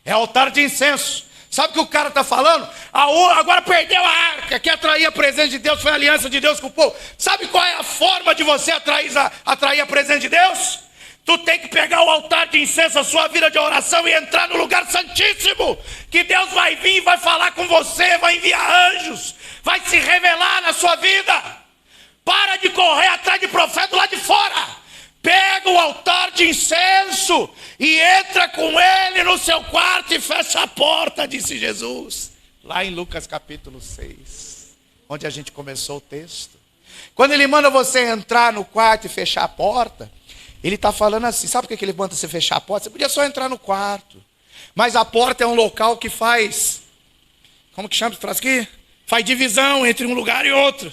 É altar de incenso. Sabe o que o cara está falando? Agora perdeu a arca, que atraía a presença de Deus, foi a aliança de Deus com o povo. Sabe qual é a forma de você atrair a presença de Deus? Tu tem que pegar o altar de incenso, a sua vida de oração, e entrar no lugar santíssimo, que Deus vai vir e vai falar com você, vai enviar anjos, vai se revelar na sua vida. Para de correr atrás de profeta lá de fora. Pega o altar de incenso e entra com ele no seu quarto e fecha a porta, disse Jesus. Lá em Lucas capítulo 6, onde a gente começou o texto. Quando ele manda você entrar no quarto e fechar a porta, ele está falando assim, sabe por que ele manda você fechar a porta? Você podia só entrar no quarto. Mas a porta é um local que faz, como que chama esse troço aqui? Faz divisão entre um lugar e outro.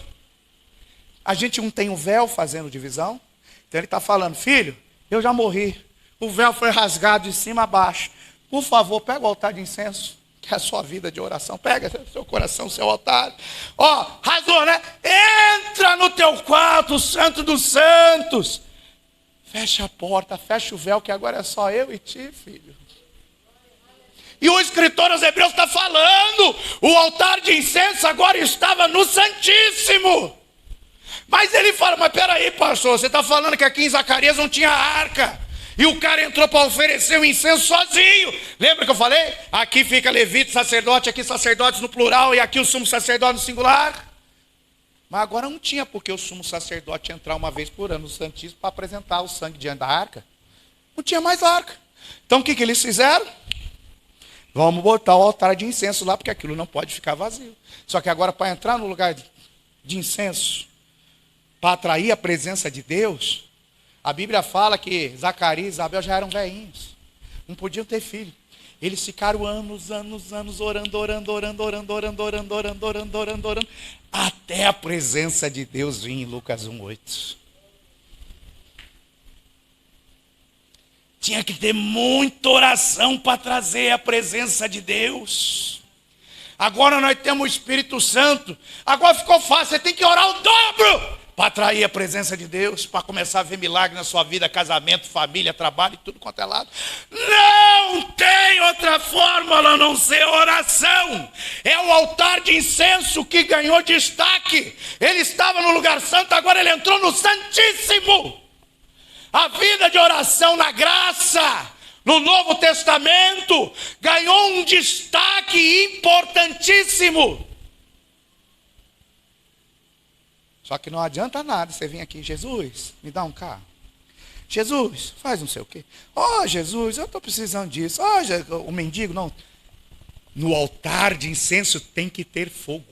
A gente não tem um véu fazendo divisão. Então ele está falando, filho, eu já morri. O véu foi rasgado de cima a baixo. Por favor, pega o altar de incenso, que é a sua vida de oração. Pega seu coração, seu altar. Ó, rasgou, né? Entra no teu quarto, Santo dos Santos. Fecha a porta, fecha o véu, que agora é só eu e ti, filho. E o escritor aos Hebreus está falando, o altar de incenso agora estava no Santíssimo. Mas ele fala, mas peraí, pastor, você está falando que aqui em Zacarias não tinha arca. E o cara entrou para oferecer o incenso sozinho. Lembra que eu falei? Aqui fica levita, sacerdote, aqui sacerdotes no plural e aqui o sumo sacerdote no singular. Mas agora não tinha porque o sumo sacerdote entrar uma vez por ano no Santíssimo para apresentar o sangue diante da arca. Não tinha mais arca. Então o que eles fizeram? Vamos botar o altar de incenso lá, porque aquilo não pode ficar vazio. Só que agora para entrar no lugar de incenso, para atrair a presença de Deus, a Bíblia fala que Zacarias e Isabel já eram velhinhos. Não podiam ter filho. Eles ficaram anos orando, até a presença de Deus vir em Lucas 1:8. Tinha que ter muita oração para trazer a presença de Deus. Agora nós temos o Espírito Santo. Agora ficou fácil, você tem que orar o dobro para atrair a presença de Deus, para começar a ver milagre na sua vida, casamento, família, trabalho e tudo quanto é lado. Não tem outra fórmula a não ser oração. É o altar de incenso que ganhou destaque. Ele estava no lugar santo, agora ele entrou no Santíssimo. A vida de oração na graça, no Novo Testamento, ganhou um destaque importantíssimo. Só que não adianta nada você vir aqui, Jesus, me dá um carro. Jesus, faz não sei o quê. Oh, Jesus, eu estou precisando disso. Oh, o mendigo, não. No altar de incenso tem que ter fogo.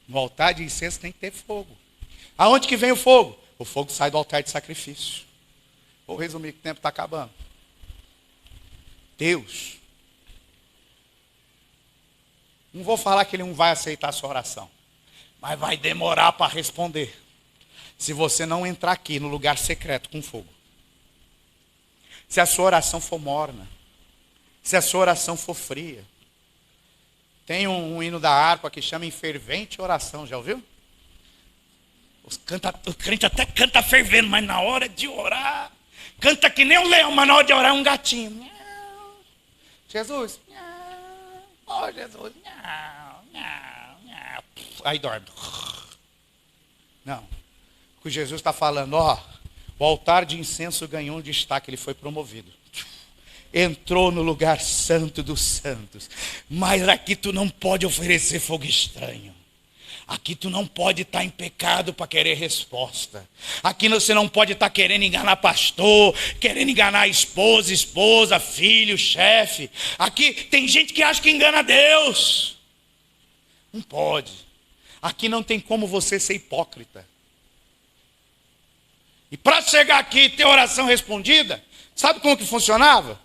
No altar de incenso tem que ter fogo. Aonde que vem o fogo? O fogo sai do altar de sacrifício. Vou resumir que o tempo está acabando. Deus, não vou falar que ele não vai aceitar a sua oração, mas vai demorar para responder, se você não entrar aqui no lugar secreto com fogo. Se a sua oração for morna, se a sua oração for fria. Tem um hino da harpa que chama Em Fervente Oração, já ouviu? O crente até canta fervendo, mas na hora de orar, canta que nem um leão, mas na hora de orar é um gatinho. Jesus, oh Jesus, aí dorme. Não, o que Jesus está falando, ó, o altar de incenso ganhou um destaque, ele foi promovido. Entrou no lugar santo dos santos. Mas aqui tu não pode oferecer fogo estranho. Aqui tu não pode estar em pecado para querer resposta. Aqui você não pode estar querendo enganar pastor, querendo enganar esposa, filho, chefe. Aqui tem gente que acha que engana Deus. Não pode. Aqui não tem como você ser hipócrita. E para chegar aqui e ter oração respondida, sabe como que funcionava?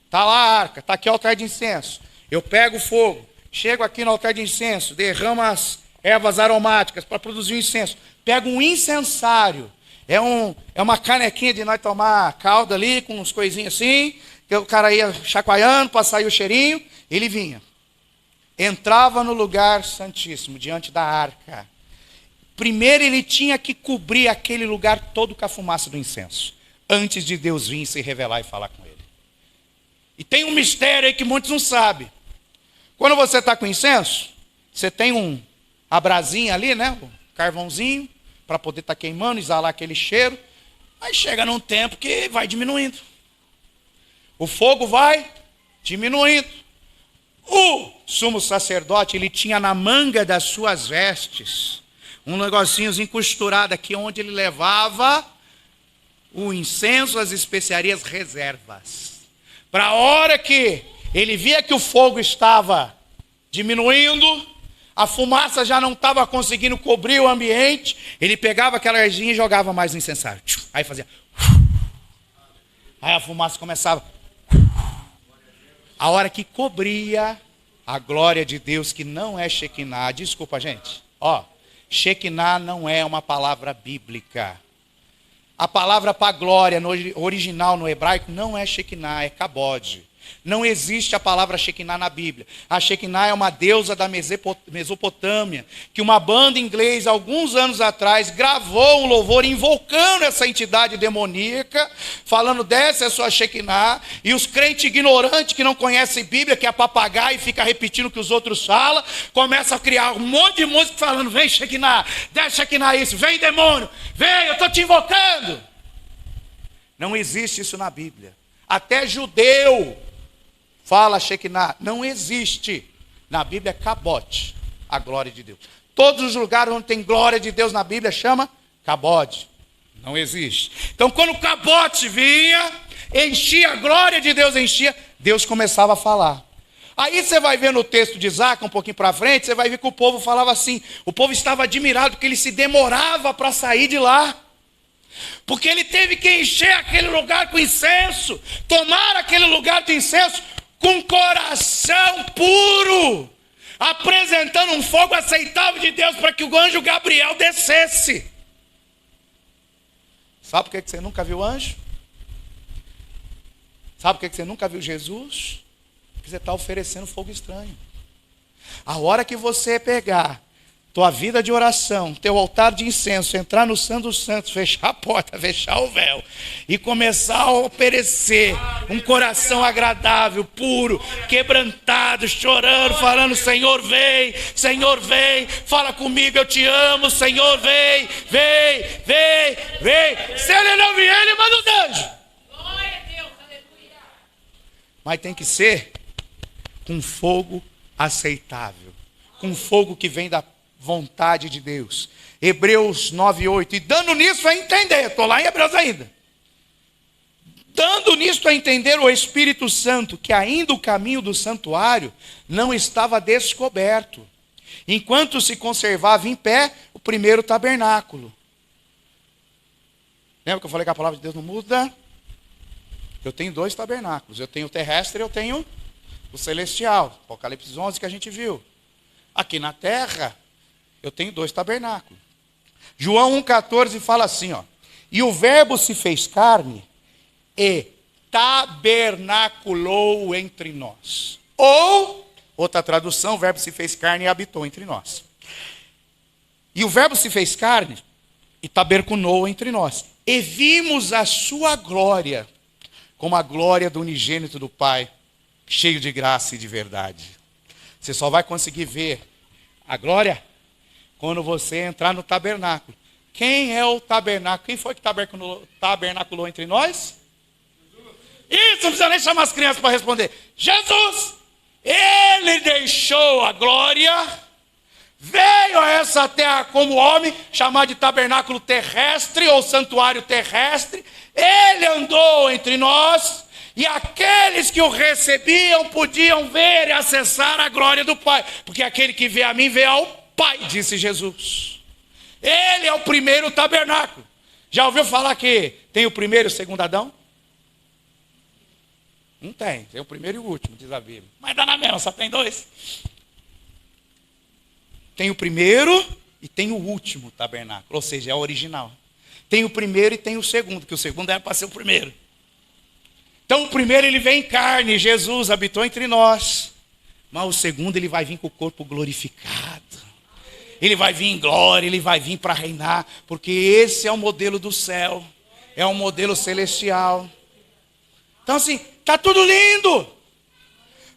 Está lá a arca, está aqui o altar de incenso. Eu pego o fogo, chego aqui no altar de incenso, derramo as ervas aromáticas para produzir o incenso. Pego um incensário. É uma canequinha de nós tomar calda ali, com uns coisinhas assim, que o cara ia chacoalhando para sair o cheirinho. Ele vinha. Entrava no lugar santíssimo, diante da arca. Primeiro ele tinha que cobrir aquele lugar todo com a fumaça do incenso, antes de Deus vir se revelar e falar com ele. E tem um mistério aí que muitos não sabem. Quando você está com incenso, você tem a brasinha ali, né? O carvãozinho, para poder estar queimando, exalar aquele cheiro. Aí chega num tempo que vai diminuindo. O fogo vai diminuindo. O sumo sacerdote, ele tinha na manga das suas vestes um negocinhozinho costurado aqui, onde ele levava o incenso, as especiarias reservas. Para a hora que ele via que o fogo estava diminuindo, a fumaça já não estava conseguindo cobrir o ambiente, ele pegava aquela ervinha e jogava mais no incensário. Aí fazia. Aí a fumaça começava. A hora que cobria a glória de Deus, que não é Shekinah. Desculpa, gente. Shekinah não é uma palavra bíblica. A palavra para glória no original, no hebraico, não é Shekinah, é Kabod. Não existe a palavra Shekinah na Bíblia. A Shekinah é uma deusa da Mesopotâmia, que uma banda inglesa, alguns anos atrás, gravou um louvor invocando essa entidade demoníaca, falando, desce a sua Shekinah, e os crentes ignorantes que não conhecem Bíblia, que é papagaio e fica repetindo o que os outros falam, começam a criar um monte de música falando, vem Shekinah, desce Shekinah isso, vem demônio, vem, eu estou te invocando. Não existe isso na Bíblia. Até judeu fala Shekinah, não existe. Na Bíblia é Kabod, a glória de Deus. Todos os lugares onde tem glória de Deus na Bíblia chama Kabod. Não existe. Então quando o Kabod vinha, enchia, a glória de Deus enchia, Deus começava a falar. Aí você vai ver no texto de Isaac, um pouquinho para frente, você vai ver que o povo falava assim. O povo estava admirado porque ele se demorava para sair de lá. Porque ele teve que encher aquele lugar com incenso, tomar aquele lugar de incenso com coração puro, apresentando um fogo aceitável de Deus para que o anjo Gabriel descesse. Sabe por que você nunca viu anjo? Sabe por que você nunca viu Jesus? Porque você está oferecendo fogo estranho. A hora que você pegar tua vida de oração, teu altar de incenso, entrar no Santo dos Santos, fechar a porta, fechar o véu e começar a oferecer um coração agradável, puro, quebrantado, chorando, falando, Senhor vem, fala comigo, eu te amo, Senhor vem. Se ele não vier, ele manda os anjos. Mas tem que ser com fogo aceitável, com fogo que vem da vontade de Deus. Hebreus 9:8. E dando nisso a entender, estou lá em Hebreus ainda. Dando nisso a entender o Espírito Santo, que ainda o caminho do santuário não estava descoberto, enquanto se conservava em pé o primeiro tabernáculo. Lembra que eu falei que a palavra de Deus não muda? Eu tenho 2 tabernáculos. Eu tenho o terrestre e eu tenho o celestial. Apocalipse 11 que a gente viu. Aqui na terra eu tenho 2 tabernáculos. João 1,14 fala assim, ó. E o verbo se fez carne e tabernaculou entre nós. Ou, outra tradução, o verbo se fez carne e habitou entre nós. E o verbo se fez carne e tabernaculou entre nós. E vimos a sua glória, como a glória do unigênito do Pai, cheio de graça e de verdade. Você só vai conseguir ver a glória quando você entrar no tabernáculo. Quem é o tabernáculo? Quem foi que tabernaculou entre nós? Isso, não precisa nem chamar as crianças para responder. Jesus! Ele deixou a glória, veio a essa terra como homem, chamado de tabernáculo terrestre ou santuário terrestre. Ele andou entre nós e aqueles que o recebiam podiam ver e acessar a glória do Pai. Porque aquele que vê a mim vê ao Pai, disse Jesus. Ele é o primeiro tabernáculo. Já ouviu falar que tem o primeiro e o segundo Adão? Não tem, tem o primeiro e o último, diz a Bíblia. Mas dá na mesma, só tem 2. Tem o primeiro e tem o último tabernáculo, ou seja, é o original. Tem o primeiro e tem o segundo, que o segundo era para ser o primeiro. Então o primeiro ele vem em carne, Jesus habitou entre nós. Mas o segundo ele vai vir com o corpo glorificado. Ele vai vir em glória, ele vai vir para reinar. Porque esse é o modelo do céu. É um modelo celestial. Então assim, está tudo lindo.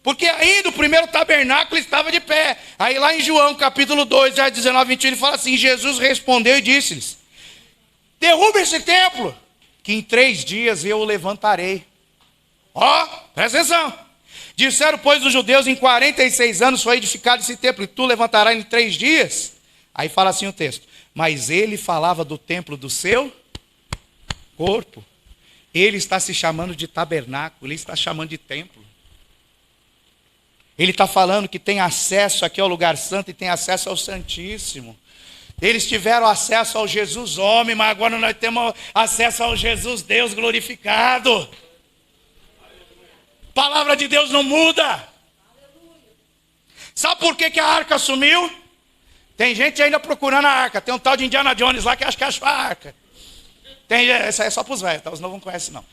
Porque ainda o primeiro tabernáculo estava de pé. Aí lá em João capítulo 2, 19, 21, ele fala assim, Jesus respondeu e disse-lhes, derruba esse templo, que em 3 dias eu o levantarei. Ó, presta atenção. Disseram, pois, os judeus, em 46 anos foi edificado esse templo, e tu levantarás em 3 dias? Aí fala assim o texto, mas ele falava do templo do seu corpo. Ele está se chamando de tabernáculo, ele está chamando de templo. Ele está falando que tem acesso aqui ao lugar santo e tem acesso ao Santíssimo. Eles tiveram acesso ao Jesus homem, mas agora nós temos acesso ao Jesus Deus glorificado. A palavra de Deus não muda. Sabe por que a arca sumiu? Tem gente ainda procurando a arca. Tem um tal de Indiana Jones lá que acha que achou a arca. Essa é só para os velhos, tá? Os novos não conhecem, não.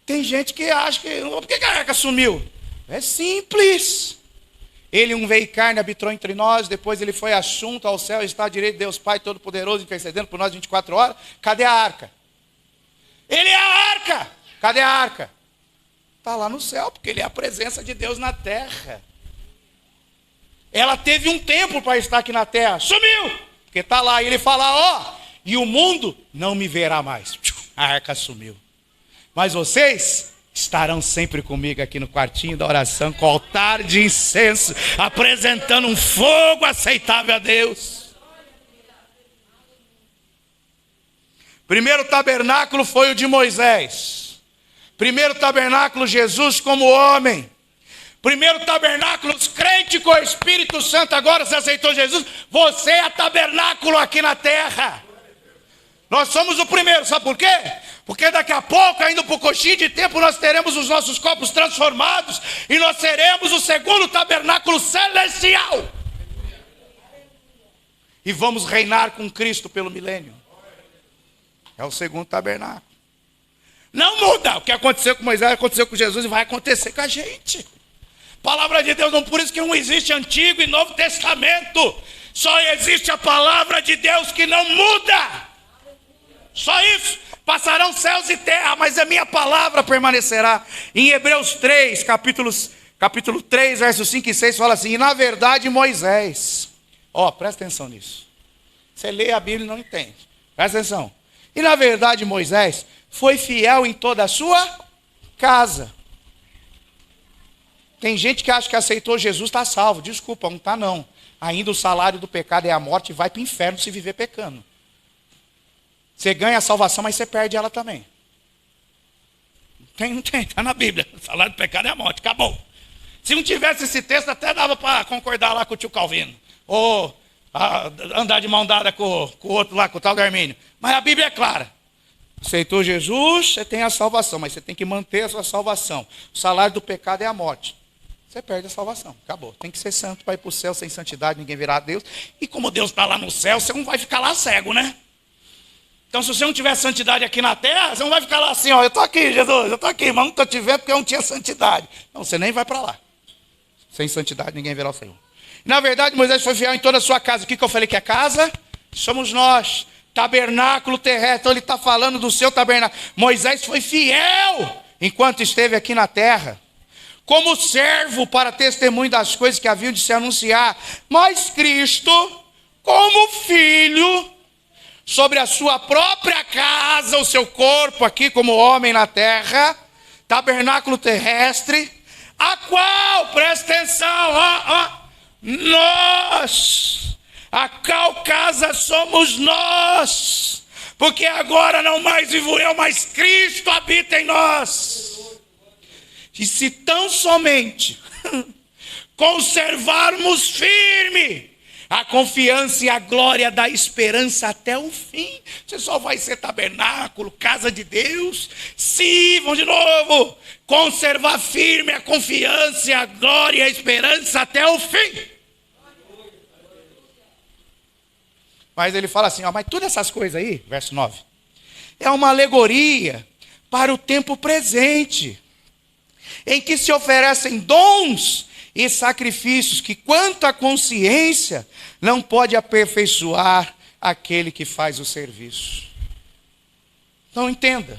Tem gente que acha que... Por que a arca sumiu? É simples. Ele, um veio carne, habitou entre nós, depois ele foi assunto ao céu, está à direita de Deus Pai Todo-Poderoso, intercedendo por nós 24 horas. Cadê a arca? Ele é a arca. Cadê a arca? Está lá no céu, porque ele é a presença de Deus na terra. Ela teve um tempo para estar aqui na terra. Sumiu! Porque está lá. E ele fala, e o mundo não me verá mais. A arca sumiu. Mas vocês estarão sempre comigo aqui no quartinho da oração, com o altar de incenso, apresentando um fogo aceitável a Deus. Primeiro tabernáculo foi o de Moisés. Primeiro tabernáculo, Jesus como homem. Primeiro tabernáculo, os crentes com o Espírito Santo. Agora você aceitou Jesus, você é tabernáculo aqui na terra. Nós somos o primeiro, sabe por quê? Porque daqui a pouco, ainda por coxinha de tempo, nós teremos os nossos corpos transformados e nós seremos o segundo tabernáculo celestial. E vamos reinar com Cristo pelo milênio. É o segundo tabernáculo. Não muda. O que aconteceu com Moisés, aconteceu com Jesus e vai acontecer com a gente. Palavra de Deus, não, por isso que não existe Antigo e Novo Testamento. Só existe a palavra de Deus que não muda. Só isso. Passarão céus e terra, mas a minha palavra permanecerá. Em Hebreus 3, capítulo 3, versos 5 e 6, fala assim, e na verdade Moisés, presta atenção nisso. Você lê a Bíblia e não entende. Presta atenção. E na verdade Moisés foi fiel em toda a sua casa. Tem gente que acha que aceitou Jesus, está salvo. Desculpa, não está não. Ainda o salário do pecado é a morte e vai para o inferno se viver pecando. Você ganha a salvação, mas você perde ela também. Não tem, está na Bíblia. O salário do pecado é a morte, acabou. Se não tivesse esse texto, até dava para concordar lá com o tio Calvino. Ou andar de mão dada com o outro lá, com o tal do Armínio. Mas a Bíblia é clara. Aceitou Jesus, você tem a salvação, mas você tem que manter a sua salvação. O salário do pecado é a morte. Você perde a salvação, acabou. Tem que ser santo para ir para o céu, sem santidade ninguém verá a Deus. E como Deus está lá no céu, você não vai ficar lá cego, né? Então se você não tiver santidade aqui na terra, você não vai ficar lá assim, eu estou aqui, Jesus, eu estou aqui, mas não estou te vendo porque eu não tinha santidade. Não, você nem vai para lá. Sem santidade ninguém verá o Senhor. Na verdade, Moisés foi fiel em toda a sua casa. O que eu falei que é casa? Somos nós. Tabernáculo terrestre. Então ele está falando do seu tabernáculo. Moisés foi fiel enquanto esteve aqui na terra. Como servo para testemunho das coisas que haviam de se anunciar. Mas Cristo, como filho, sobre a sua própria casa, o seu corpo aqui como homem na terra, tabernáculo terrestre, a qual, presta atenção, nós, a qual casa somos nós, porque agora não mais vivo eu, mas Cristo habita em nós. E se tão somente conservarmos firme a confiança e a glória da esperança até o fim, você só vai ser tabernáculo, casa de Deus, se, vamos de novo, conservar firme a confiança, a glória e a esperança até o fim. Mas ele fala assim, mas todas essas coisas aí, verso 9, é uma alegoria para o tempo presente, em que se oferecem dons e sacrifícios que, quanto à consciência, não pode aperfeiçoar aquele que faz o serviço. Então entenda,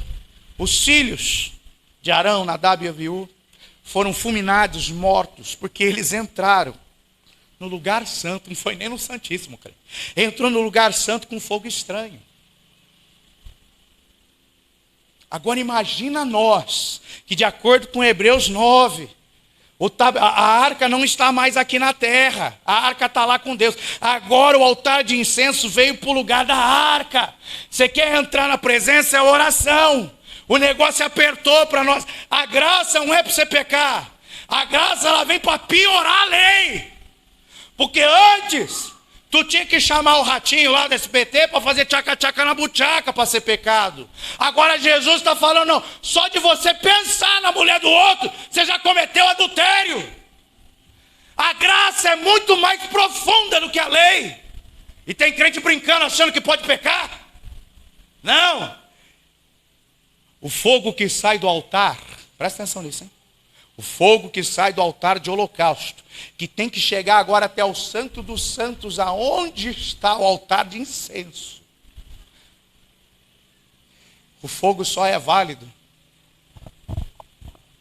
os filhos de Arão, Nadab e Abiú, foram fulminados, mortos, porque eles entraram no lugar santo, não foi nem no Santíssimo, cara. Entrou no lugar santo com fogo estranho. Agora imagina nós, que de acordo com Hebreus 9, a arca não está mais aqui na terra, a arca está lá com Deus. Agora o altar de incenso veio para o lugar da arca. Você quer entrar na presença, é oração. O negócio apertou para nós. A graça não é para você pecar, a graça ela vem para piorar a lei. Porque antes, tu tinha que chamar o ratinho lá do SBT para fazer tchaca-tchaca na buchaca para ser pecado. Agora Jesus está falando, não, só de você pensar na mulher do outro, você já cometeu adultério. A graça é muito mais profunda do que a lei. E tem crente brincando, achando que pode pecar. Não, O fogo que sai do altar, presta atenção nisso, hein? O fogo que sai do altar de holocausto, que tem que chegar agora até o Santo dos Santos, aonde está o altar de incenso. O fogo só é válido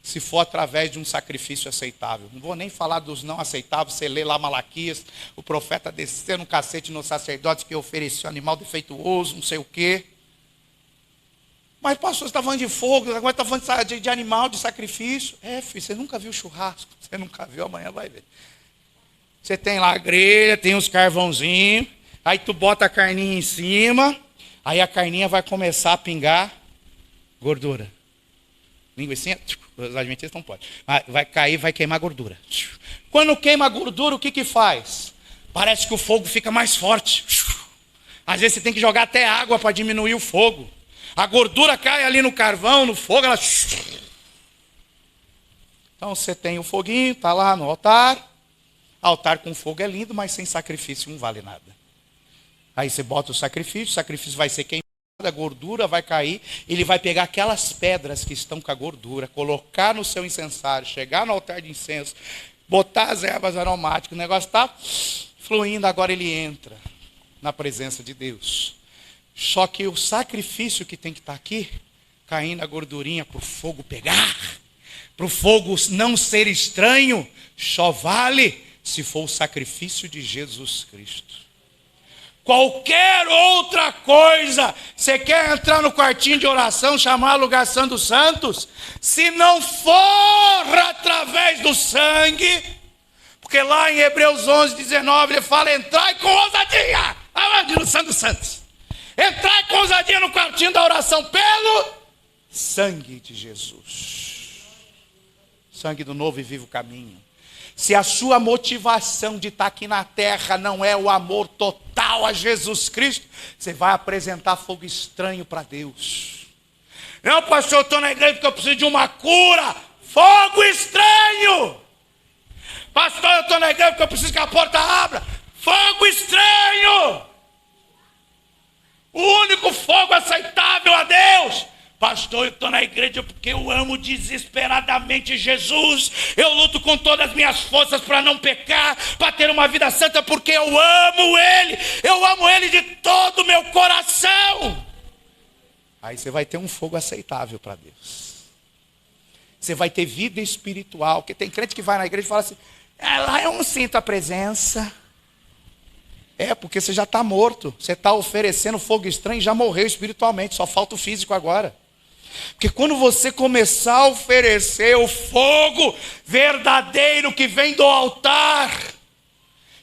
se for através de um sacrifício aceitável. Não vou nem falar dos não aceitáveis, você lê lá Malaquias, o profeta descendo um cacete nos sacerdotes que ofereceu animal defeituoso, não sei o quê. Mas pastor, você está falando de fogo, agora está falando de animal, de sacrifício. Filho, você nunca viu churrasco, você nunca viu, amanhã vai ver. Você tem lá a grelha, tem os carvãozinhos, aí tu bota a carninha em cima, aí a carninha vai começar a pingar gordura. Linguicinha, os adventistas não podem. Vai cair, vai queimar gordura. Quando queima a gordura, o que faz? Parece que o fogo fica mais forte. Às vezes você tem que jogar até água para diminuir o fogo. A gordura cai ali no carvão, no fogo, ela... Então você tem o foguinho, está lá no altar. Altar com fogo é lindo, mas sem sacrifício não vale nada. Aí você bota o sacrifício vai ser queimado, a gordura vai cair, ele vai pegar aquelas pedras que estão com a gordura, colocar no seu incensário, chegar no altar de incenso, botar as ervas aromáticas, o negócio está fluindo, agora ele entra na presença de Deus. Só que o sacrifício que tem que estar aqui, caindo a gordurinha para o fogo pegar, para o fogo não ser estranho, só vale se for o sacrifício de Jesus Cristo. Qualquer outra coisa, você quer entrar no quartinho de oração, chamar a alugação dos santos, se não for através do sangue, porque lá em Hebreus 11:19 ele fala, entrai com ousadia, aonde? No Santo dos Santos. Entrai com ousadia no quartinho da oração, pelo sangue de Jesus. Sangue do novo e vivo caminho. Se a sua motivação de estar aqui na terra não é o amor total a Jesus Cristo, você vai apresentar fogo estranho para Deus. Não, pastor, eu estou na igreja porque eu preciso de uma cura. Fogo estranho. Pastor, eu estou na igreja porque eu preciso que a porta abra. Fogo estranho. O único fogo aceitável a Deus. Pastor, eu estou na igreja porque eu amo desesperadamente Jesus. Eu luto com todas as minhas forças para não pecar, para ter uma vida santa, porque eu amo Ele. Eu amo Ele de todo o meu coração. Aí você vai ter um fogo aceitável para Deus. Você vai ter vida espiritual. Porque tem crente que vai na igreja e fala assim, lá eu não sinto a presença. Porque você já está morto. Você está oferecendo fogo estranho e já morreu espiritualmente. Só falta o físico agora. Porque quando você começar a oferecer o fogo verdadeiro que vem do altar,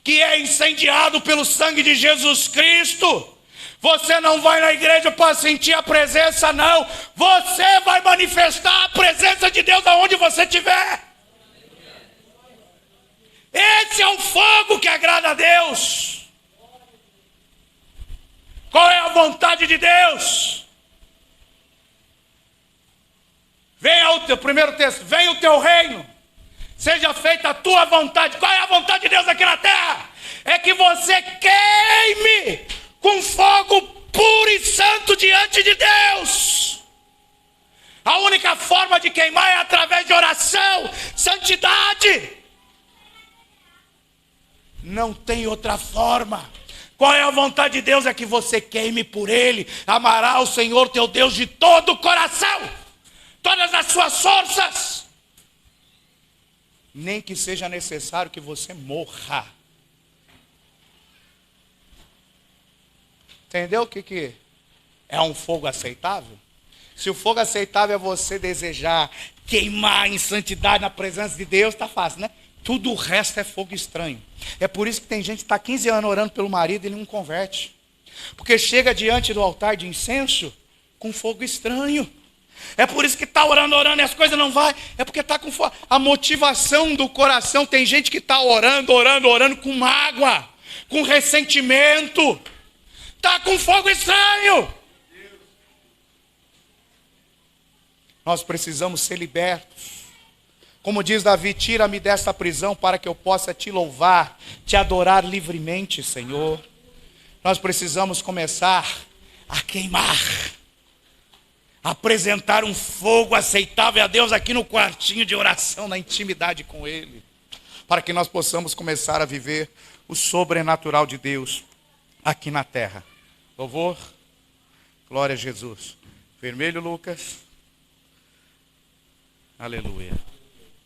que é incendiado pelo sangue de Jesus Cristo, você não vai na igreja para sentir a presença, não. Você vai manifestar a presença de Deus aonde você estiver. Esse é o fogo que agrada a Deus. Qual é a vontade de Deus? Venha o teu, primeiro texto, venha o teu reino, seja feita a tua vontade. Qual é a vontade de Deus aqui na terra? É que você queime com fogo puro e santo diante de Deus. A única forma de queimar é através de oração, santidade. Não tem outra forma. Qual é a vontade de Deus? É que você queime por Ele. Amará o Senhor teu Deus de todo o coração, todas as suas forças, nem que seja necessário que você morra. Entendeu o que é um fogo aceitável? Se o fogo aceitável é você desejar queimar em santidade na presença de Deus, está fácil, né? Tudo o resto é fogo estranho. É por isso que tem gente que está 15 anos orando pelo marido e ele não converte. Porque chega diante do altar de incenso com fogo estranho. É por isso que está orando e as coisas não vão. É porque está com a motivação do coração. Tem gente que está orando com mágoa, com ressentimento. Está com fogo estranho. Nós precisamos ser libertos. Como diz Davi, tira-me desta prisão para que eu possa te louvar, te adorar livremente, Senhor. Nós precisamos começar a queimar. apresentar um fogo aceitável a Deus aqui no quartinho de oração, na intimidade com Ele, para que nós possamos começar a viver o sobrenatural de Deus aqui na terra. Louvor, glória a Jesus. Vermelho, Lucas. Aleluia.